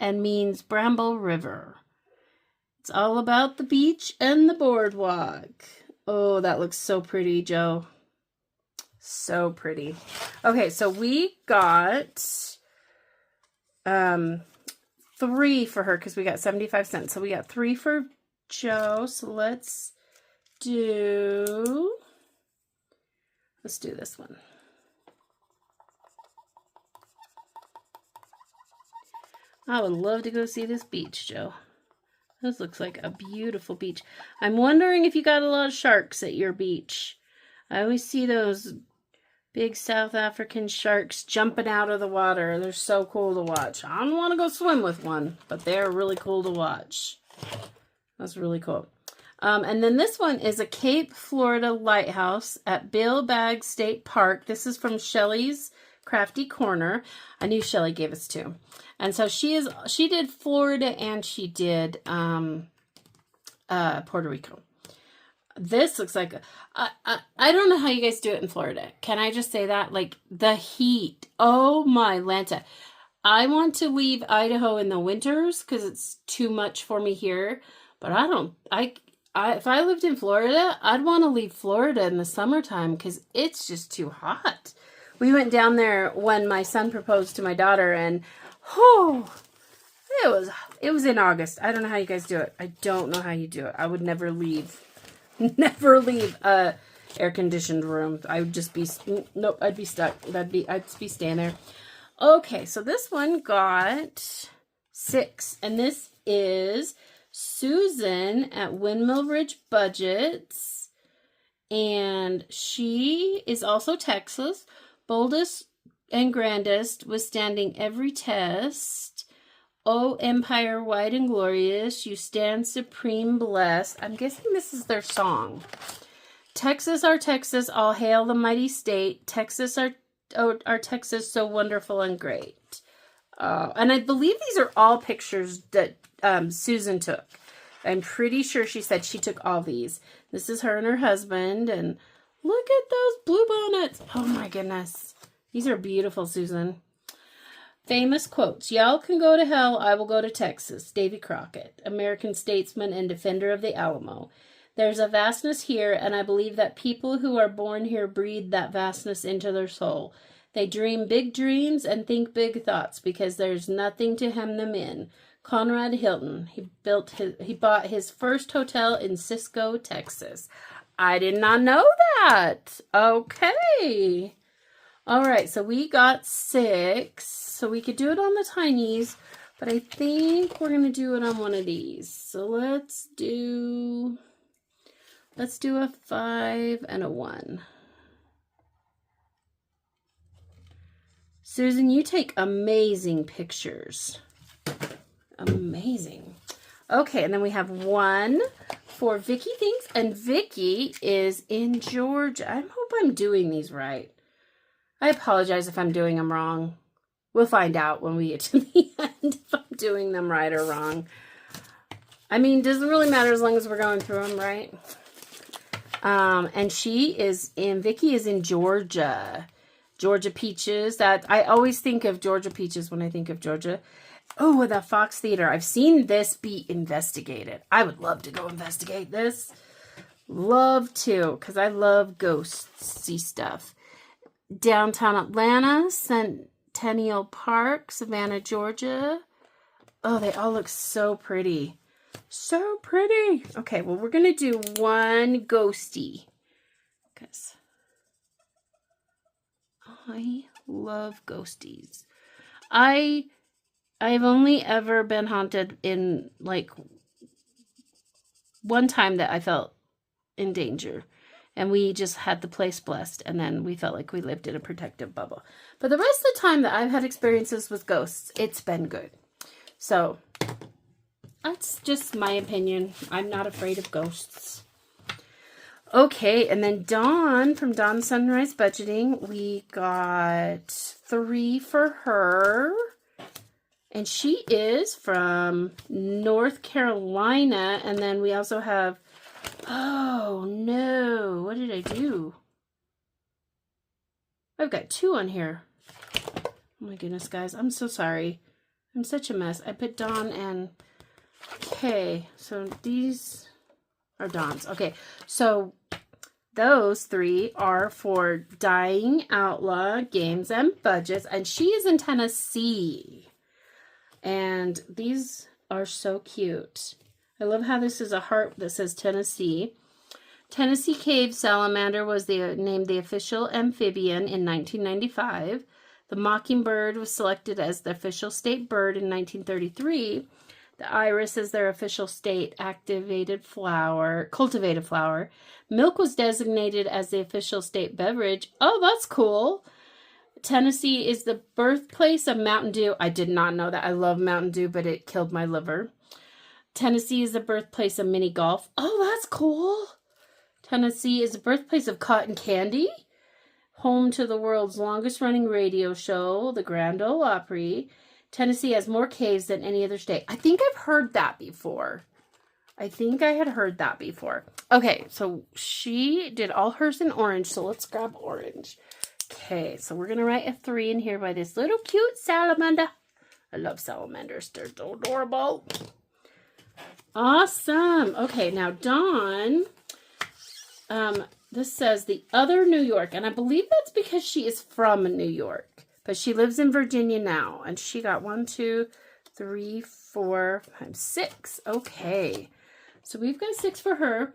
and means bramble river. It's all about the beach and the boardwalk. Oh, that looks so pretty, Joe. So pretty. Okay, so we got 3 for her because we got 75 cents. So we got 3 for Joe. So let's do this one. I would love to go see this beach, Joe. This looks like a beautiful beach. I'm wondering if you got a lot of sharks at your beach. I always see those big South African sharks jumping out of the water. They're so cool to watch. I don't want to go swim with one, but they're really cool to watch. That's really cool. And then this one is a Cape Florida lighthouse at Bill Baggs State Park. This is from Shelly's Crafty Corner. I knew Shelly gave us 2. And so she did Florida and she did Puerto Rico. This looks like I don't know how you guys do it in Florida. Can I just say that? Like the heat. Oh my Lanta. I want to leave Idaho in the winters because it's too much for me here. But if I lived in Florida, I'd want to leave Florida in the summertime because it's just too hot. We went down there when my son proposed to my daughter, and it was in August. I don't know how you guys do it. I don't know how you do it. I would never leave a air conditioned room. I would just be I'd be stuck. I'd be staying there. Okay, so this one got 6, and this is Susan at Windmill Ridge Budgets, and she is also Texas, boldest and grandest, withstanding every test. O empire wide and glorious, you stand supreme blessed. I'm guessing this is their song. Texas, our Texas, all hail the mighty state. Texas, our Texas, so wonderful and great. And I believe these are all pictures that Susan took. I'm pretty sure she said she took all these. This is her and her husband, and look at those blue bonnets. Oh my goodness. These are beautiful, Susan. Famous quotes. Y'all can go to hell, I will go to Texas. Davy Crockett, American statesman and defender of the Alamo. There's a vastness here, and I believe that people who are born here breathe that vastness into their soul. They dream big dreams and think big thoughts because there's nothing to hem them in. Conrad Hilton. He bought his first hotel in Cisco, Texas. I did not know that. Okay. All right, so we got 6. So we could do it on the tinies, but I think we're going to do it on one of these. So let's do a 5 and a 1. Susan, you take amazing pictures. Amazing. Okay, and then we have 1 for Vicky Thinks, and Vicky is in Georgia. I hope I'm doing these right. I apologize if I'm doing them wrong. We'll find out when we get to the end if I'm doing them right or wrong. I mean, it doesn't really matter as long as we're going through them, right? And Vicky is in Georgia. Georgia Peaches. That I always think of Georgia Peaches when I think of Georgia. Oh, the Fox Theater. I've seen this be investigated. I would love to go investigate this. Love to, because I love ghosty stuff. Downtown Atlanta, Centennial Park, Savannah, Georgia. Oh, they all look so pretty. So pretty. Okay, well, we're going to do 1 ghosty. Because I love ghosties. I've only ever been haunted in, like, one time that I felt in danger. And we just had the place blessed, and then we felt like we lived in a protective bubble. But the rest of the time that I've had experiences with ghosts, it's been good. So that's just my opinion. I'm not afraid of ghosts. Okay, and then Dawn from Dawn Sunrise Budgeting, we got 3 for her. And she is from North Carolina. And then we also have, oh no, what did I do? I've got 2 on here. Oh my goodness, guys, I'm so sorry. I'm such a mess. I put Dawn and Kay. So these are Dawn's. Okay, so those 3 are for Dying Outlaw Games and Budgets. And she is in Tennessee. And these are so cute. I love how this is a heart that says Tennessee. Tennessee Cave Salamander was named the official amphibian in 1995. The mockingbird was selected as the official state bird in 1933. The iris is their official state cultivated flower. Milk was designated as the official state beverage. Oh, that's cool. Tennessee is the birthplace of Mountain Dew. I did not know that. I love Mountain Dew, but it killed my liver. Tennessee is the birthplace of mini golf. Oh, that's cool. Tennessee is the birthplace of cotton candy. Home to the world's longest running radio show, the Grand Ole Opry. Tennessee has more caves than any other state. I think I've heard that before. Okay, so she did all hers in orange, so let's grab orange. Okay, so we're going to write a 3 in here by this little cute salamander. I love salamanders. They're so adorable. Awesome. Okay, now Dawn, this says the other New York, and I believe that's because she is from New York, but she lives in Virginia now, and she got 1, 2, 3, 4, 5, 6. Okay, so we've got 6 for her.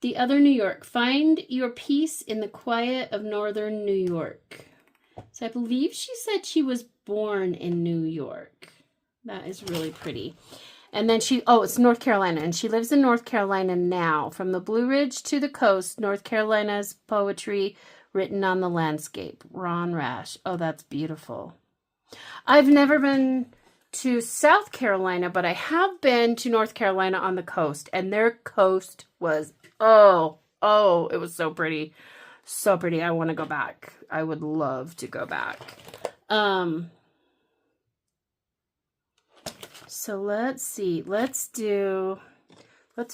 The other New York. Find your peace in the quiet of northern New York. So I believe she said she was born in New York. That is really pretty. And then it's North Carolina. And she lives in North Carolina now. From the Blue Ridge to the coast, North Carolina's poetry written on the landscape. Ron Rash. Oh, that's beautiful. I've never been to South Carolina, but I have been to North Carolina on the coast. And their coast was it was so pretty. So pretty. I want to go back. I would love to go back. So let's see. Let's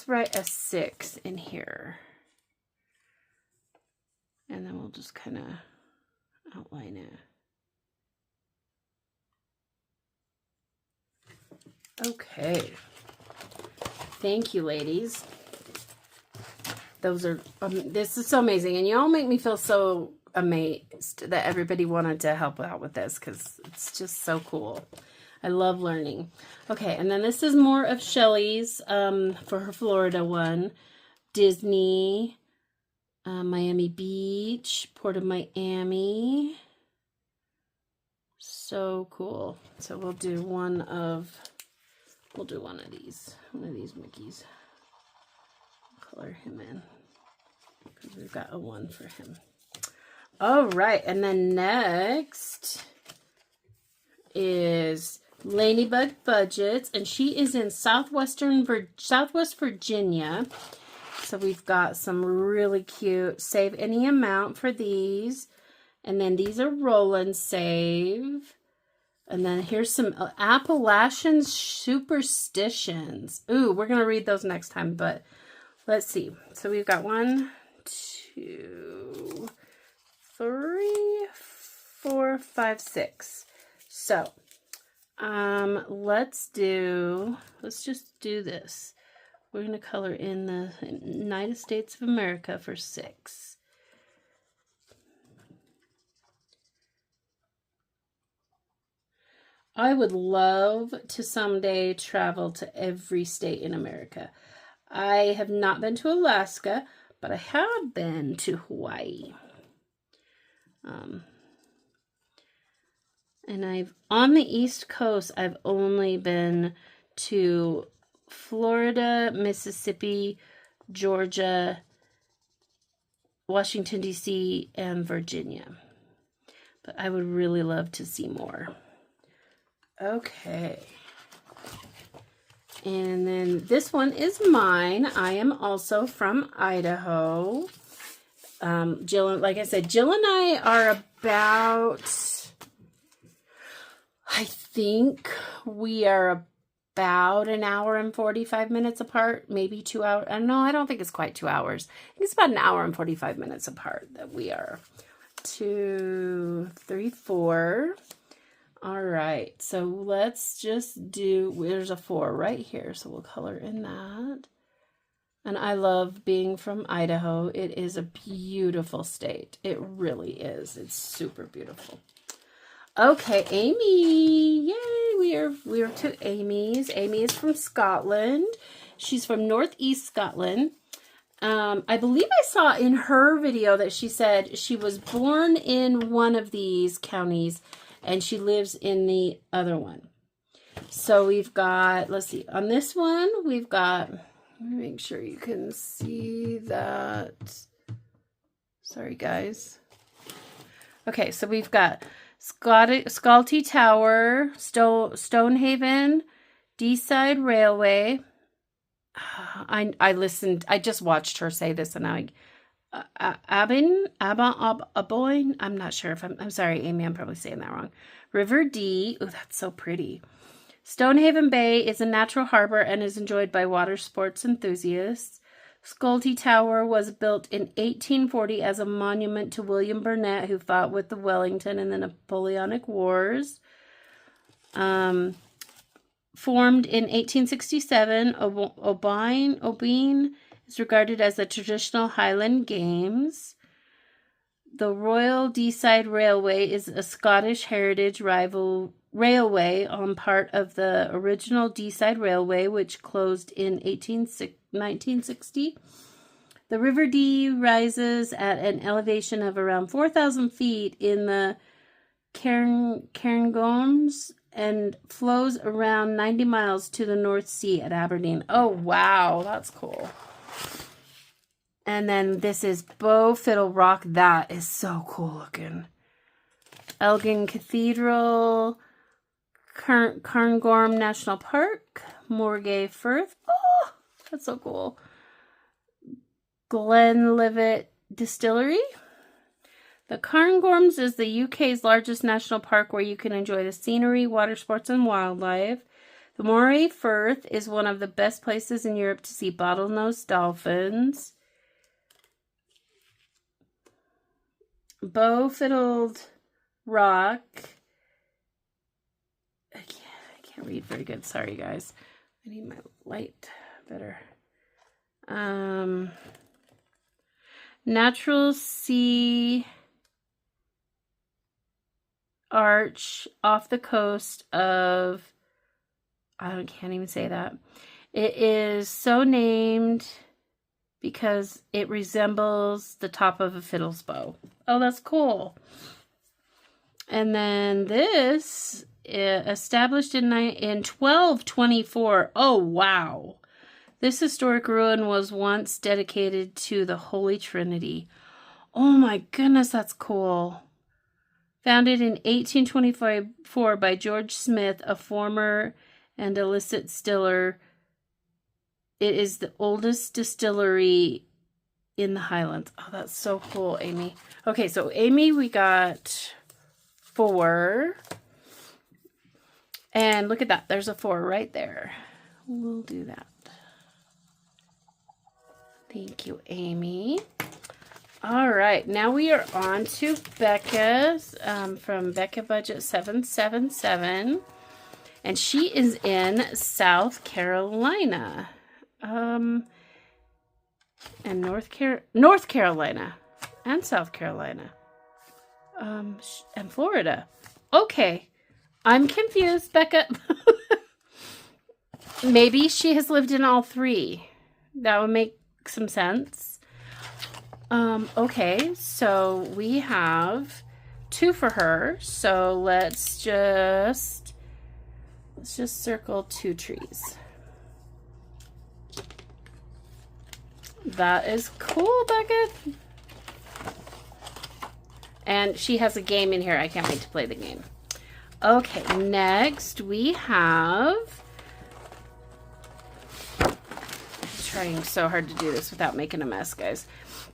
write a 6 in here. And then we'll just kind of outline it. Okay. Thank you, ladies. Those are, this is so amazing. And y'all make me feel so amazed that everybody wanted to help out with this because it's just so cool. I love learning. Okay, and then this is more of Shelly's for her Florida one. Disney, Miami Beach, Port of Miami. So cool. So we'll do one of these Mickeys. Color him in because we've got a 1 for him. All right, and then next is Ladybug Budgets, and she is in Southwest Virginia. So we've got some really cute save any amount for these, and then these are roll and save. And then here's some Appalachian superstitions. Ooh, we're gonna read those next time, but let's see. So we've got 1, 2, 3, 4, 5, 6. So, let's just do this. We're going to color in the United States of America for 6. I would love to someday travel to every state in America. I have not been to Alaska, but I have been to Hawaii. And on the East Coast, I've only been to Florida, Mississippi, Georgia, Washington, D.C. and Virginia. But I would really love to see more. Okay. And then this one is mine. I am also from Idaho. Jill, like I said, Jill and I are about, I think we are about an hour and 45 minutes apart, maybe 2 hours. No, I don't think it's quite 2 hours. I think it's about an hour and 45 minutes apart that we are. 2, 3, 4. All right, so let's just do, there's a 4 right here, so we'll color in that. And I love being from Idaho. It is a beautiful state. It really is. It's super beautiful. Okay, Amy. Yay, we are to Amy's. Amy is from Scotland. She's from Northeast Scotland. I believe I saw in her video that she said she was born in one of these counties and she lives in the other one. So we've got, let's see, on this one, we've got, let me make sure you can see that. Sorry, guys. Okay, so we've got Skalty Tower, Stonehaven, Deeside Railway. I listened, I just watched her say this and I, Aboyne, I'm not sure if I'm sorry, Amy, I'm probably saying that wrong. River Dee, oh, that's so pretty. Stonehaven Bay is a natural harbor and is enjoyed by water sports enthusiasts. Skalty Tower was built in 1840 as a monument to William Burnett, who fought with the Wellington in the Napoleonic Wars. Formed in 1867, Obein is regarded as the traditional Highland Games. The Royal Deeside Railway is a Scottish heritage railway on part of the original Deeside Railway, which closed in 1960. The River Dee rises at an elevation of around 4,000 feet in the Cairngorms and flows around 90 miles to the North Sea at Aberdeen. Oh, wow. That's cool. And then this is Bow Fiddle Rock. That is so cool looking. Elgin Cathedral, Cairngorm National Park, Moorgay Firth. Oh, that's so cool. Glenlivet Distillery. The Cairngorms is the UK's largest national park where you can enjoy the scenery, water sports, and wildlife. The Moray Firth is one of the best places in Europe to see bottlenose dolphins. Bow Fiddled Rock. I can't read very good. Sorry, guys. I need my light better. Natural Sea Arch off the coast of, I can't even say that. It is so named because it resembles the top of a fiddle's bow. Oh, that's cool. And then this, established in 1224. Oh, wow. This historic ruin was once dedicated to the Holy Trinity. Oh my goodness, that's cool. Founded in 1824 by George Smith, a former and illicit distiller, it is the oldest distillery in the Highlands. Oh, that's so cool, Amy. Okay, so Amy, we got 4. And look at that. There's a 4 right there. We'll do that. Thank you, Amy. All right, now we are on to Becca's from Becca Budget 777, and she is in South Carolina, and North Carolina, and South Carolina, and Florida. Okay, I'm confused, Becca. Maybe she has lived in all 3. That would make some sense. Okay, so we have 2 for her. So let's just circle 2 trees. That is cool, Becca. And she has a game in here. I can't wait to play the game. Okay, next we have... I'm trying so hard to do this without making a mess, guys.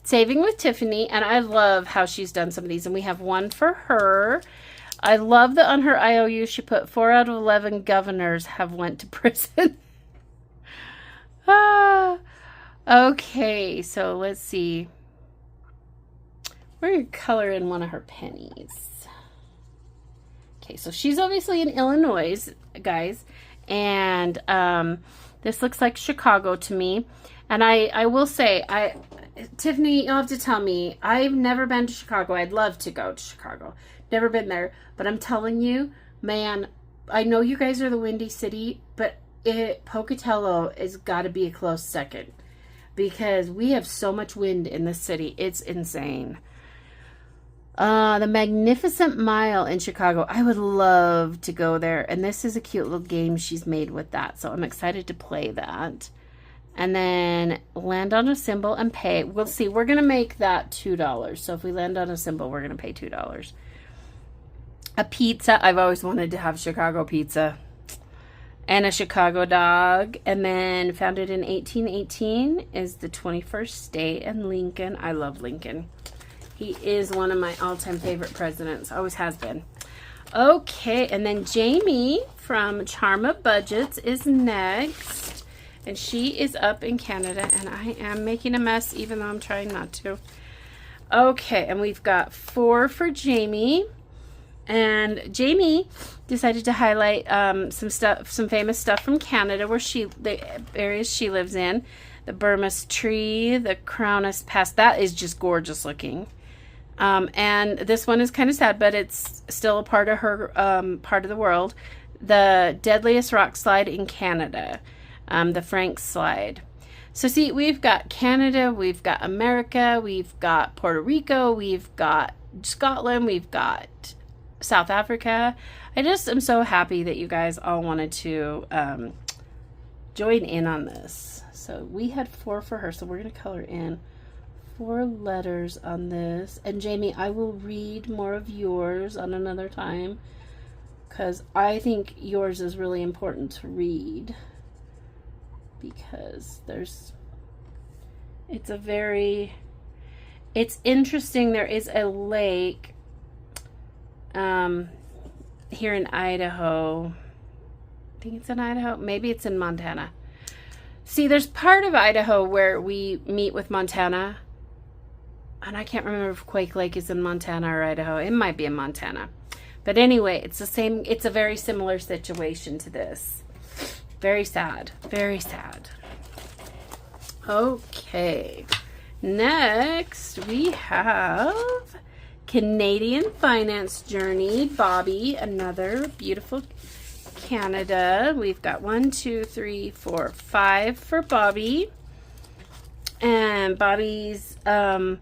Saving with Tiffany, and I love how she's done some of these. And we have one for her. I love that on her IOU she put 4 out of 11 governors have went to prison. Okay, so let's see. We're going to color in one of her pennies. Okay, so she's obviously in Illinois, guys. And this looks like Chicago to me. And I will say, Tiffany, you'll have to tell me. I've never been to Chicago. I'd love to go to Chicago. Never been there. But I'm telling you, man, I know you guys are the Windy City, but Pocatello has got to be a close second. Because we have so much wind in this city. It's insane. The Magnificent Mile in Chicago. I would love to go there. And this is a cute little game she's made with that. So I'm excited to play that. And then land on a symbol and pay. We'll see. We're going to make that $2. So if we land on a symbol, we're going to pay $2. A pizza. I've always wanted to have Chicago pizza. And a Chicago dog. And then founded in 1818 is the 21st state. And Lincoln. I love Lincoln. He is one of my all-time favorite presidents. Always has been. Okay. And then Jamie from Charma Budgets is next. And she is up in Canada, and I am making a mess, even though I'm trying not to. Okay, and we've got 4 for Jamie. And Jamie decided to highlight some famous stuff from Canada, the areas she lives in. The Burmese Tree, the Crownes Pass. That is just gorgeous looking. And this one is kind of sad, but it's still a part of her part of the world. The deadliest rock slide in Canada. The Frank Slide. So see, we've got Canada, we've got America, we've got Puerto Rico, we've got Scotland, we've got South Africa. I just am so happy that you guys all wanted to join in on this. So we had 4 for her, so we're going to color in 4 letters on this. And Jamie, I will read more of yours on another time because I think yours is really important to read. Because it's interesting. There is a lake here in Idaho. I think it's in Idaho. Maybe it's in Montana. See, there's part of Idaho where we meet with Montana. And I can't remember if Quake Lake is in Montana or Idaho. It might be in Montana. But anyway, it's a very similar situation to this. Very sad. Very sad. Okay. Next, we have Canadian Finance Journey. Bobby, another beautiful Canada. We've got 1, 2, 3, 4, 5 for Bobby. And Bobby's, I don't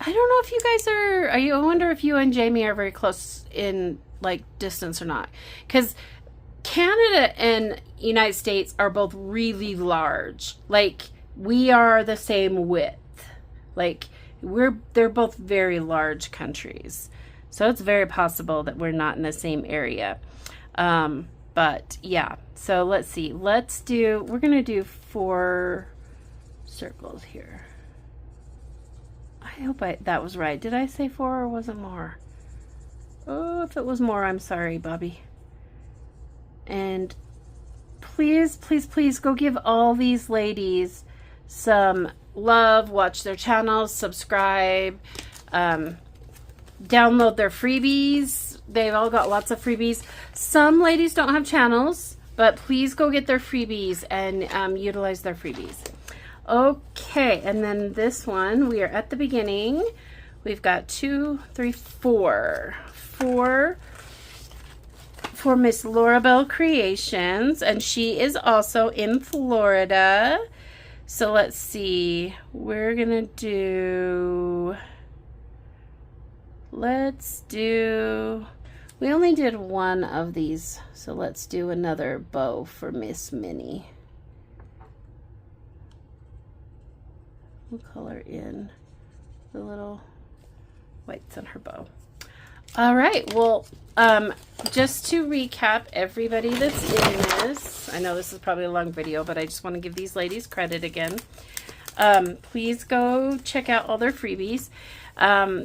know if you guys I wonder if you and Jamie are very close in, like, distance or not. Because Canada and United States are both really large. Like, we are the same width. Like, they're both very large countries. So it's very possible that we're not in the same area. But yeah, so let's see. We're going to do 4 circles here. I hope that was right. Did I say 4 or was it more? Oh, if it was more, I'm sorry, Bobby. And please, please, please go give all these ladies some love. Watch their channels, subscribe, download their freebies. They've all got lots of freebies. Some ladies don't have channels, but please go get their freebies and utilize their freebies. Okay, and then this one, we are at the beginning. We've got 2, 3, 4. 4 for Miss Laura Bell Creations, and she is also in Florida. So let's see. We're gonna do. We only did 1 of these, so let's do another bow for Miss Minnie. We'll color in the little whites on her bow. All right. Well, just to recap everybody that's in this, I know this is probably a long video, but I just want to give these ladies credit again. Please go check out all their freebies.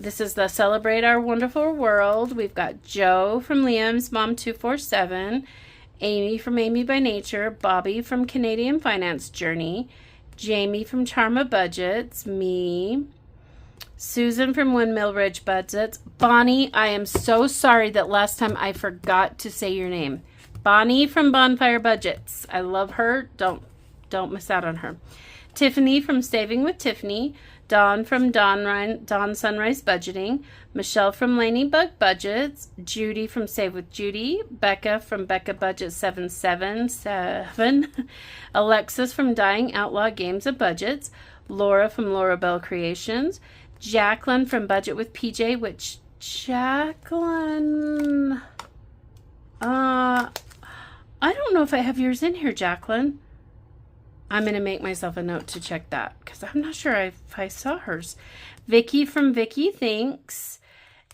This is the Celebrate Our Wonderful World. We've got Joe from Liam's Mom 247, Amy from Amy by Nature, Bobby from Canadian Finance Journey, Jamie from Charma Budgets, me, Susan from Windmill Ridge Budgets, Bonnie. I am so sorry that last time I forgot to say your name. Bonnie from Bonfire Budgets. I love her. Don't miss out on her. Tiffany from Saving with Tiffany, Dawn from Dawn Sunrise Budgeting, Michelle from Laney-Bug Budgets, Judy from Save with Judy, Becca from Becca Budget 777, Alexis from Dying Outlaw Games and Budgets, Laura from Laura Bell Creations, Jacqueline from Budget with PJ, which Jacqueline, I don't know if I have yours in here, Jacqueline. I'm going to make myself a note to check that because I'm not sure if I saw hers. Vicky from Vicky Thinks.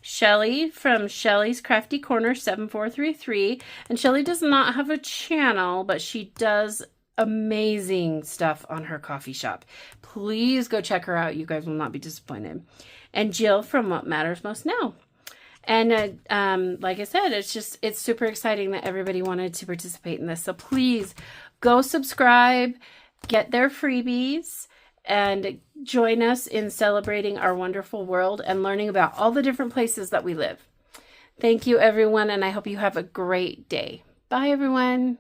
Shelly from Shelly's Crafty Corner 7433. And Shelly does not have a channel, but she does amazing stuff on her coffee shop. Please go check her out. You guys will not be disappointed. And Jill from What Matters Most Now. And like I said, it's super exciting that everybody wanted to participate in this. So please go subscribe, get their freebies, and join us in celebrating our wonderful world and learning about all the different places that we live. Thank you, everyone, and I hope you have a great day. Bye, everyone.